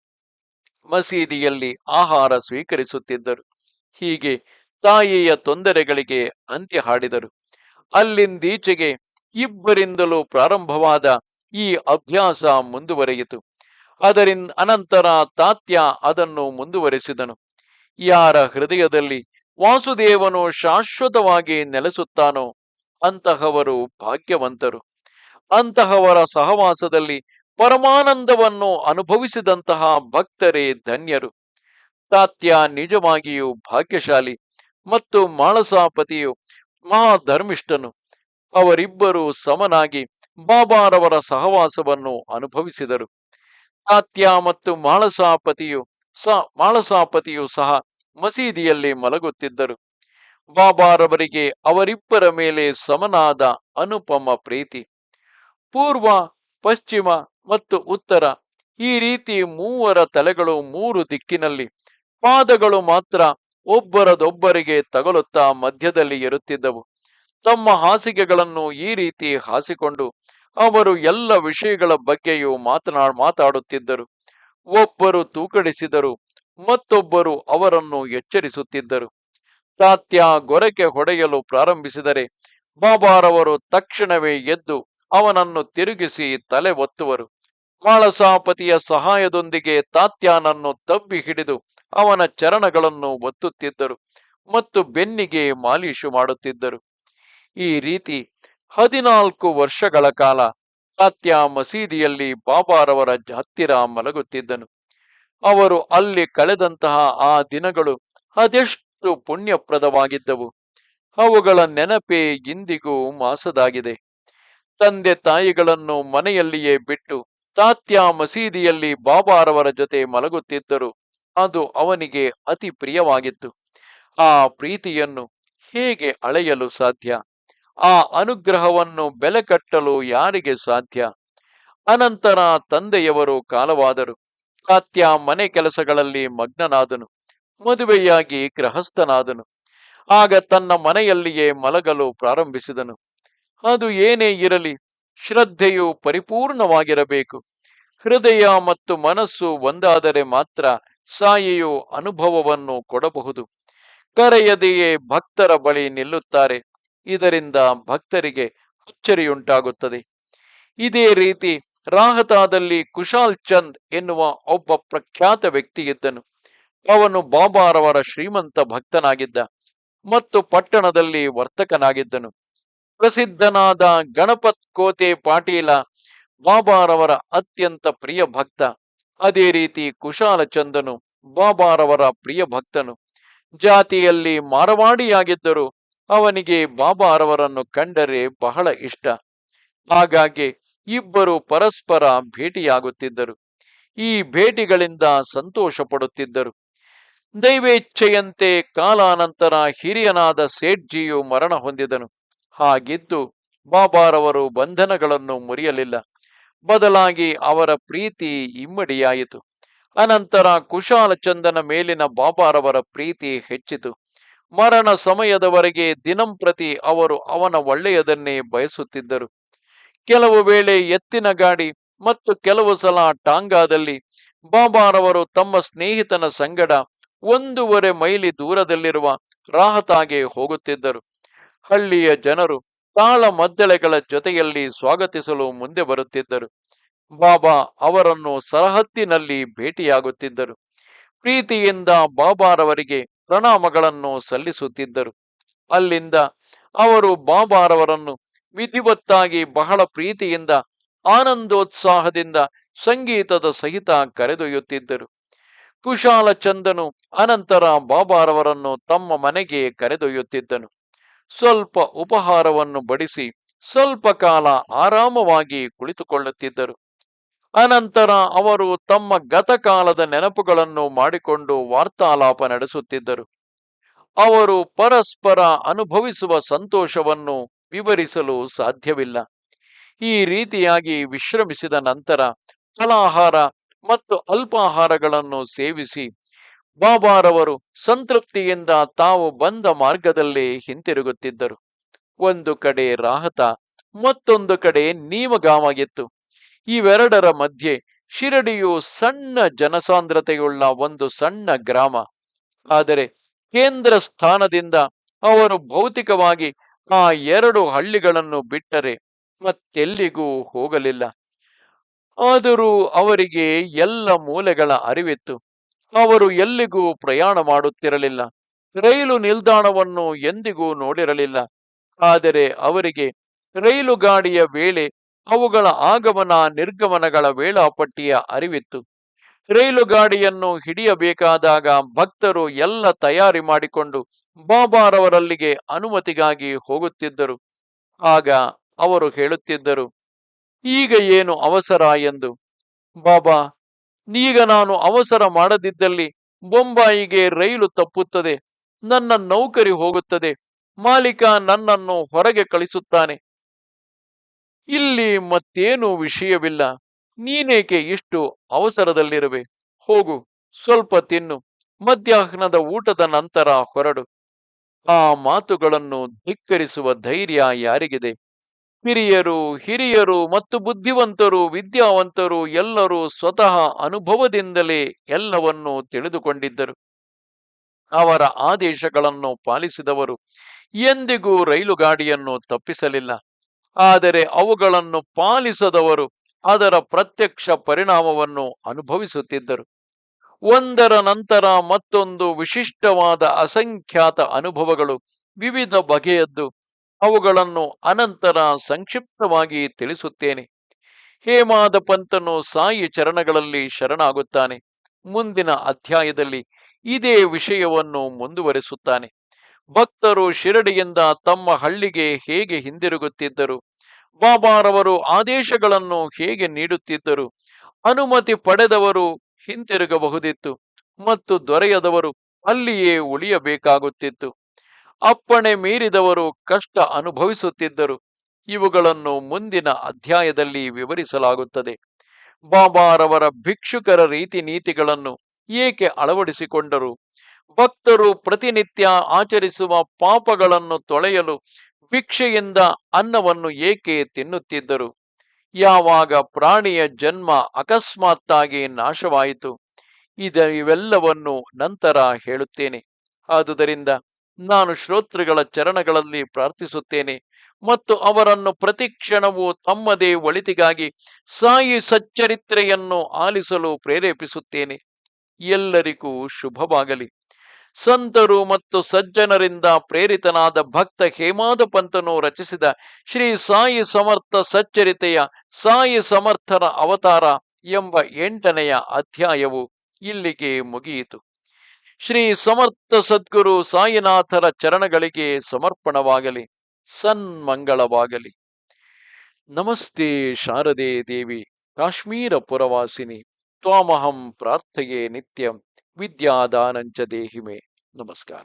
ಮಸೀದಿಯಲ್ಲಿ ಆಹಾರ ಸ್ವೀಕರಿಸುತ್ತಿದ್ದರು. ಹೀಗೆ ತಾಯಿಯ ತೊಂದರೆಗಳಿಗೆ ಅಂತ್ಯ ಹಾಡಿದರು. ಅಲ್ಲಿಂದೀಚೆಗೆ ಇಬ್ಬರಿಂದಲೂ ಪ್ರಾರಂಭವಾದ ಈ ಅಭ್ಯಾಸ ಮುಂದುವರೆಯಿತು. ಅನಂತರ ತಾತ್ಯ ಅದನ್ನು ಮುಂದುವರೆಸಿದನು. ಯಾರ ಹೃದಯದಲ್ಲಿ ವಾಸುದೇವನು ಶಾಶ್ವತವಾಗಿ ನೆಲೆಸುತ್ತಾನೋ ಅಂತಹವರು ಭಾಗ್ಯವಂತರು. ಅಂತಹವರ ಸಹವಾಸದಲ್ಲಿ ಪರಮಾನಂದವನ್ನು ಅನುಭವಿಸಿದಂತಹ ಭಕ್ತರೇ ಧನ್ಯರು. ತಾತ್ಯ ನಿಜವಾಗಿಯೂ ಭಾಗ್ಯಶಾಲಿ ಮತ್ತು ಮಾಳಸಾಪತಿಯು ಮಹಾಧರ್ಮಿಷ್ಠನು. ಅವರಿಬ್ಬರು ಸಮನಾಗಿ ಬಾಬಾರವರ ಸಹವಾಸವನ್ನು ಅನುಭವಿಸಿದರು. ತಾತ್ಯ ಮತ್ತು ಮಾಳಸಾಪತಿಯು ಸಹ ಮಸೀದಿಯಲ್ಲಿ ಮಲಗುತ್ತಿದ್ದರು. ಬಾಬಾರವರಿಗೆ ಅವರಿಬ್ಬರ ಮೇಲೆ ಸಮನಾದ ಅನುಪಮ ಪ್ರೀತಿ. ಪೂರ್ವ, ಪಶ್ಚಿಮ ಮತ್ತು ಉತ್ತರ, ಈ ರೀತಿ ಮೂವರ ತಲೆಗಳು ಮೂರು ದಿಕ್ಕಿನಲ್ಲಿ, ಪಾದಗಳು ಮಾತ್ರ ಒಬ್ಬರದೊಬ್ಬರಿಗೆ ತಗಲುತ್ತಾ ಮಧ್ಯದಲ್ಲಿ ಇರುತ್ತಿದ್ದವು. ತಮ್ಮ ಹಾಸಿಗೆಗಳನ್ನು ಈ ರೀತಿ ಹಾಸಿಕೊಂಡು ಅವರು ಎಲ್ಲ ವಿಷಯಗಳ ಬಗ್ಗೆಯೂ ಮಾತಾಡುತ್ತಿದ್ದರು. ಒಬ್ಬರು ತೂಕಡಿಸಿದರು, ಮತ್ತೊಬ್ಬರು ಅವರನ್ನು ಎಚ್ಚರಿಸುತ್ತಿದ್ದರು. ತಾತ್ಯ ಗೊರಕೆ ಹೊಡೆಯಲು ಪ್ರಾರಂಭಿಸಿದರೆ ಬಾಬಾರವರು ತಕ್ಷಣವೇ ಎದ್ದು ಅವನನ್ನು ತಿರುಗಿಸಿ ತಲೆ ಒತ್ತುವರು. ಮಾಳಸಾಪತಿಯ ಸಹಾಯದೊಂದಿಗೆ ತಾತ್ಯಾನನ್ನು ತಬ್ಬಿ ಹಿಡಿದು ಅವನ ಚರಣಗಳನ್ನು ಒತ್ತುತ್ತಿದ್ದರು ಮತ್ತು ಬೆನ್ನಿಗೆ ಮಾಲೀಶು ಮಾಡುತ್ತಿದ್ದರು. ಈ ರೀತಿ 14 ವರ್ಷಗಳ ಕಾಲ ತಾತ್ಯ ಮಸೀದಿಯಲ್ಲಿ ಬಾಬಾರವರ ಹತ್ತಿರ ಮಲಗುತ್ತಿದ್ದನು. ಅವರು ಅಲ್ಲಿ ಕಳೆದಂತಹ ಆ ದಿನಗಳು ಅದೆಷ್ಟು ಪುಣ್ಯಪ್ರದವಾಗಿದ್ದವು. ಅವುಗಳ ನೆನಪೇ ಇಂದಿಗೂ ಮಾಸದಾಗಿದೆ. ತಂದೆ ತಾಯಿಗಳನ್ನು ಮನೆಯಲ್ಲಿಯೇ ಬಿಟ್ಟು ತಾತ್ಯ ಮಸೀದಿಯಲ್ಲಿ ಬಾಬಾರವರ ಜೊತೆ ಮಲಗುತ್ತಿದ್ದರು. ಅದು ಅವನಿಗೆ ಅತಿ ಪ್ರಿಯವಾಗಿತ್ತು. ಆ ಪ್ರೀತಿಯನ್ನು ಹೇಗೆ ಅಳೆಯಲು ಸಾಧ್ಯ? ಆ ಅನುಗ್ರಹವನ್ನು ಬೆಲೆ ಕಟ್ಟಲು ಯಾರಿಗೆ ಸಾಧ್ಯ? ಅನಂತರ ತಂದೆಯವರು ಕಾಲವಾದರು. ತಾತ್ಯ ಮನೆ ಕೆಲಸಗಳಲ್ಲಿ ಮಗ್ನನಾದನು. ಮದುವೆಯಾಗಿ ಗೃಹಸ್ಥನಾದನು. ಆಗ ತನ್ನ ಮನೆಯಲ್ಲಿಯೇ ಮಲಗಲು ಪ್ರಾರಂಭಿಸಿದನು. ಅದು ಏನೇ ಇರಲಿ, ಶ್ರದ್ಧೆಯು ಪರಿಪೂರ್ಣವಾಗಿರಬೇಕು. ಹೃದಯ ಮತ್ತು ಮನಸ್ಸು ಒಂದಾದರೆ ಮಾತ್ರ ಸಾಯಿಯು ಅನುಭವವನ್ನು ಕೊಡಬಹುದು. ಕರೆಯದೆಯೇ ಭಕ್ತರ ಬಳಿ ನಿಲ್ಲುತ್ತಾರೆ. ಇದರಿಂದ ಭಕ್ತರಿಗೆ ಅಚ್ಚರಿಯುಂಟಾಗುತ್ತದೆ. ಇದೇ ರೀತಿ ರಾಹತಾದಲ್ಲಿ ಕುಶಾಲ್ ಚಂದ್ ಎನ್ನುವ ಒಬ್ಬ ಪ್ರಖ್ಯಾತ ವ್ಯಕ್ತಿ ಇದ್ದನು. ಅವನು ಬಾಬಾರವರ ಶ್ರೀಮಂತ ಭಕ್ತನಾಗಿದ್ದ ಮತ್ತು ಪಟ್ಟಣದಲ್ಲಿ ವರ್ತಕನಾಗಿದ್ದನು. ಪ್ರಸಿದ್ಧನಾದ ಗಣಪತ್ ಕೋತೆ ಪಾಟೀಲ ಬಾಬಾರವರ ಅತ್ಯಂತ ಪ್ರಿಯ ಭಕ್ತ. ಅದೇ ರೀತಿ ಕುಶಾಲ ಚಂದನು ಬಾಬಾರವರ ಪ್ರಿಯ ಭಕ್ತನು. ಜಾತಿಯಲ್ಲಿ ಮಾರವಾಡಿಯಾಗಿದ್ದರೂ ಅವನಿಗೆ ಬಾಬಾರವರನ್ನು ಕಂಡರೆ ಬಹಳ ಇಷ್ಟ. ಹಾಗಾಗಿ ಇಬ್ಬರು ಪರಸ್ಪರ ಭೇಟಿಯಾಗುತ್ತಿದ್ದರು. ಈ ಭೇಟಿಗಳಿಂದ ಸಂತೋಷ ಪಡುತ್ತಿದ್ದರು. ದೈವೇಚ್ಛೆಯಂತೆ ಕಾಲಾನಂತರ ಹಿರಿಯನಾದ ಸೇಠ್ಜಿಯು ಮರಣ ಹೊಂದಿದನು. ಹಾಗಿದ್ದು ಬಾಬಾರವರು ಬಂಧನಗಳನ್ನು ಮುರಿಯಲಿಲ್ಲ. ಬದಲಾಗಿ ಅವರ ಪ್ರೀತಿ ಇಮ್ಮಡಿಯಾಯಿತು. ಅನಂತರ ಕುಶಾಲ ಚಂದನ ಮೇಲಿನ ಬಾಬಾರವರ ಪ್ರೀತಿ ಹೆಚ್ಚಿತು. ಮರಣ ಸಮಯದವರೆಗೆ ದಿನಂಪ್ರತಿ ಅವರು ಅವನ ಒಳ್ಳೆಯದನ್ನೇ ಬಯಸುತ್ತಿದ್ದರು. ಕೆಲವು ವೇಳೆ ಎತ್ತಿನ ಗಾಡಿ ಮತ್ತು ಕೆಲವು ಸಲ ಟಾಂಗಾದಲ್ಲಿ ಬಾಬಾರವರು ತಮ್ಮ ಸ್ನೇಹಿತನ ಸಂಗಡ 1.5 ಮೈಲಿ ದೂರದಲ್ಲಿರುವ ರಾಹತಾಗೆ ಹೋಗುತ್ತಿದ್ದರು. ಹಳ್ಳಿಯ ಜನರು ತಾಳ ಮದ್ದಳೆಗಳ ಜೊತೆಯಲ್ಲಿ ಸ್ವಾಗತಿಸಲು ಮುಂದೆ ಬರುತ್ತಿದ್ದರು. ಬಾಬಾ ಅವರನ್ನು ಸರಹದ್ದಿನಲ್ಲಿ ಭೇಟಿಯಾಗುತ್ತಿದ್ದರು. ಪ್ರೀತಿಯಿಂದ ಬಾಬಾರವರಿಗೆ ಪ್ರಣಾಮಗಳನ್ನು ಸಲ್ಲಿಸುತ್ತಿದ್ದರು. ಅಲ್ಲಿಂದ ಅವರು ಬಾಬಾರವರನ್ನು ವಿಧಿವತ್ತಾಗಿ ಬಹಳ ಪ್ರೀತಿಯಿಂದ ಆನಂದೋತ್ಸಾಹದಿಂದ ಸಂಗೀತದ ಸಹಿತ ಕರೆದೊಯ್ಯುತ್ತಿದ್ದರು. ಕುಶಾಲ ಚಂದನು ಅನಂತರ ಬಾಬಾರವರನ್ನು ತಮ್ಮ ಮನೆಗೆ ಕರೆದೊಯ್ಯುತ್ತಿದ್ದನು. ಸ್ವಲ್ಪ ಉಪಹಾರವನ್ನು ಬಡಿಸಿ ಸ್ವಲ್ಪ ಕಾಲ ಆರಾಮವಾಗಿ ಕುಳಿತುಕೊಳ್ಳುತ್ತಿದ್ದರು. ಅನಂತರ ಅವರು ತಮ್ಮ ಗತಕಾಲದ ನೆನಪುಗಳನ್ನು ಮಾಡಿಕೊಂಡು ವಾರ್ತಾಲಾಪ ನಡೆಸುತ್ತಿದ್ದರು. ಅವರು ಪರಸ್ಪರ ಅನುಭವಿಸುವ ಸಂತೋಷವನ್ನು ವಿವರಿಸಲು ಸಾಧ್ಯವಿಲ್ಲ. ಈ ರೀತಿಯಾಗಿ ವಿಶ್ರಮಿಸಿದ ನಂತರ ಫಲಾಹಾರ ಮತ್ತು ಅಲ್ಪಾಹಾರಗಳನ್ನು ಸೇವಿಸಿ ಬಾಬಾರವರು ಸಂತೃಪ್ತಿಯಿಂದ ತಾವು ಬಂದ ಮಾರ್ಗದಲ್ಲೇ ಹಿಂತಿರುಗುತ್ತಿದ್ದರು. ಒಂದು ಕಡೆ ರಾಹತ, ಮತ್ತೊಂದು ಕಡೆ ನೀಮಗಾವಾಗಿತ್ತು. ಇವೆರಡರ ಮಧ್ಯೆ ಶಿರಡಿಯು ಸಣ್ಣ ಜನಸಾಂದ್ರತೆಯುಳ್ಳ ಒಂದು ಸಣ್ಣ ಗ್ರಾಮ. ಆದರೆ ಕೇಂದ್ರ ಸ್ಥಾನದಿಂದ ಅವರು ಭೌತಿಕವಾಗಿ ಆ 2 ಹಳ್ಳಿಗಳನ್ನು ಬಿಟ್ಟರೆ ಮತ್ತೆಲ್ಲಿಗೂ ಹೋಗಲಿಲ್ಲ. ಆದರೂ ಅವರಿಗೆ ಎಲ್ಲ ಮೂಲೆಗಳ ಅರಿವಿತ್ತು. ಅವರು ಎಲ್ಲಿಗೂ ಪ್ರಯಾಣ ಮಾಡುತ್ತಿರಲಿಲ್ಲ. ರೈಲು ನಿಲ್ದಾಣವನ್ನು ಎಂದಿಗೂ ನೋಡಿರಲಿಲ್ಲ. ಆದರೆ ಅವರಿಗೆ ರೈಲು ಗಾಡಿಯ ವೇಳೆ, ಅವುಗಳ ಆಗಮನ ನಿರ್ಗಮನಗಳ ವೇಳಾಪಟ್ಟಿಯ ಅರಿವಿತ್ತು. ರೈಲು ಗಾಡಿಯನ್ನು ಹಿಡಿಯಬೇಕಾದಾಗ ಭಕ್ತರು ಎಲ್ಲ ತಯಾರಿ ಮಾಡಿಕೊಂಡು ಬಾಬಾರವರಲ್ಲಿಗೆ ಅನುಮತಿಗಾಗಿ ಹೋಗುತ್ತಿದ್ದರು. ಆಗ ಅವರು ಹೇಳುತ್ತಿದ್ದರು, ಈಗ ಏನು ಅವಸರ ಎಂದು. ಬಾಬಾ, ಈಗ ನಾನು ಅವಸರ ಮಾಡದಿದ್ದಲ್ಲಿ ಬೊಂಬಾಯಿಗೆ ರೈಲು ತಪ್ಪುತ್ತದೆ, ನನ್ನ ನೌಕರಿ ಹೋಗುತ್ತದೆ, ಮಾಲೀಕ ನನ್ನನ್ನು ಹೊರಗೆ ಕಳಿಸುತ್ತಾನೆ. ಇಲ್ಲಿ ಮತ್ತೇನು ವಿಷಯವಿಲ್ಲ, ನೀನೇಕೆ ಇಷ್ಟು ಅವಸರದಲ್ಲಿರುವೆ? ಹೋಗು, ಸ್ವಲ್ಪ ತಿನ್ನು, ಮಧ್ಯಾಹ್ನದ ಊಟದ ನಂತರ ಹೊರಡು. ಆ ಮಾತುಗಳನ್ನು ಧಿಕ್ಕರಿಸುವ ಧೈರ್ಯ ಯಾರಿಗಿದೆ? ಹಿರಿಯರು ಮತ್ತು ಬುದ್ಧಿವಂತರು, ವಿದ್ಯಾವಂತರು ಎಲ್ಲರೂ ಸ್ವತಃ ಅನುಭವದಿಂದಲೇ ಎಲ್ಲವನ್ನೂ ತಿಳಿದುಕೊಂಡಿದ್ದರು. ಅವರ ಆದೇಶಗಳನ್ನು ಪಾಲಿಸಿದವರು ಎಂದಿಗೂ ರೈಲು ಗಾಡಿಯನ್ನು ತಪ್ಪಿಸಲಿಲ್ಲ. ಆದರೆ ಅವುಗಳನ್ನು ಪಾಲಿಸದವರು ಅದರ ಪ್ರತ್ಯಕ್ಷ ಪರಿಣಾಮವನ್ನು ಅನುಭವಿಸುತ್ತಿದ್ದರು. ಒಂದರ ನಂತರ ಮತ್ತೊಂದು ವಿಶಿಷ್ಟವಾದ ಅಸಂಖ್ಯಾತ ಅನುಭವಗಳು, ವಿವಿಧ ಬಗೆಯದ್ದು. ಅವುಗಳನ್ನು ಅನಂತರ ಸಂಕ್ಷಿಪ್ತವಾಗಿ ತಿಳಿಸುತ್ತೇನೆ. ಹೇಮಾದ ಪಂತನು ಸಾಯಿ ಚರಣಗಳಲ್ಲಿ ಶರಣಾಗುತ್ತಾನೆ. ಮುಂದಿನ ಅಧ್ಯಾಯದಲ್ಲಿ ಇದೇ ವಿಷಯವನ್ನು ಮುಂದುವರಿಸುತ್ತಾನೆ. ಭಕ್ತರು ಶಿರಡಿಯಿಂದ ತಮ್ಮ ಹಳ್ಳಿಗೆ ಹೇಗೆ ಹಿಂದಿರುಗುತ್ತಿದ್ದರು, ಬಾಬಾರವರು ಆದೇಶಗಳನ್ನು ಹೇಗೆ ನೀಡುತ್ತಿದ್ದರು, ಅನುಮತಿ ಪಡೆದವರು ಹಿಂತಿರುಗಬಹುದಿತ್ತು ಮತ್ತು ದೊರೆಯದವರು ಅಲ್ಲಿಯೇ ಉಳಿಯಬೇಕಾಗುತ್ತಿತ್ತು, ಅಪ್ಪಣೆ ಮೀರಿದವರು ಕಷ್ಟ ಅನುಭವಿಸುತ್ತಿದ್ದರು. ಇವುಗಳನ್ನು ಮುಂದಿನ ಅಧ್ಯಾಯದಲ್ಲಿ ವಿವರಿಸಲಾಗುತ್ತದೆ. ಬಾಬಾರವರ ಭಿಕ್ಷುಕರ ರೀತಿ ನೀತಿಗಳನ್ನು ಏಕೆ ಅಳವಡಿಸಿಕೊಂಡರು, ಭಕ್ತರು ಪ್ರತಿನಿತ್ಯ ಆಚರಿಸುವ ಪಾಪಗಳನ್ನು ತೊಳೆಯಲು ಭಿಕ್ಷೆಯಿಂದ ಅನ್ನವನ್ನು ಏಕೆ ತಿನ್ನುತ್ತಿದ್ದರು, ಯಾವಾಗ ಪ್ರಾಣಿಯ ಜನ್ಮ ಅಕಸ್ಮಾತ್ತಾಗಿ ನಾಶವಾಯಿತು, ಇವೆಲ್ಲವನ್ನು ನಂತರ ಹೇಳುತ್ತೇನೆ. ಆದುದರಿಂದ ನಾನು ಶ್ರೋತೃಗಳ ಚರಣಗಳಲ್ಲಿ ಪ್ರಾರ್ಥಿಸುತ್ತೇನೆ ಮತ್ತು ಅವರನ್ನು ಪ್ರತಿಕ್ಷಣವೂ ತಮ್ಮದೇ ಒಳಿತಿಗಾಗಿ ಸಾಯಿ ಸಚ್ಚರಿತ್ರೆಯನ್ನು ಆಲಿಸಲು ಪ್ರೇರೇಪಿಸುತ್ತೇನೆ. ಎಲ್ಲರಿಗೂ ಶುಭವಾಗಲಿ. ಸಂತರು ಮತ್ತು ಸಜ್ಜನರಿಂದ ಪ್ರೇರಿತನಾದ ಭಕ್ತ ಹೇಮಾದ ಪಂತನು ರಚಿಸಿದ ಶ್ರೀ ಸಾಯಿ ಸಮರ್ಥ ಸಚ್ಚರಿತೆಯ ಸಾಯಿ ಸಮರ್ಥನ ಅವತಾರ ಎಂಬ 8ನೆಯ ಅಧ್ಯಾಯವು ಇಲ್ಲಿಗೆ ಮುಗಿಯಿತು. ಶ್ರೀ ಸಮರ್ಥ ಸದ್ಗುರು ಸಾಯಿನಾಥರ ಚರಣಗಳಿಗೆ ಸಮರ್ಪಣವಾಗಲಿ. ಸನ್ಮಂಗಳವಾಗಲಿ. ನಮಸ್ತೆ ಶಾರದೆ ದೇವಿ, ಕಾಶ್ಮೀರ ಪುರವಾಸಿನಿ. ತ್ವಾಮಹಂ ಪ್ರಾರ್ಥಯೇ ನಿತ್ಯಂ, ವಿದ್ಯಾದಾನಂಚ ದೇಹಿಮೆ. ನಮಸ್ಕಾರ.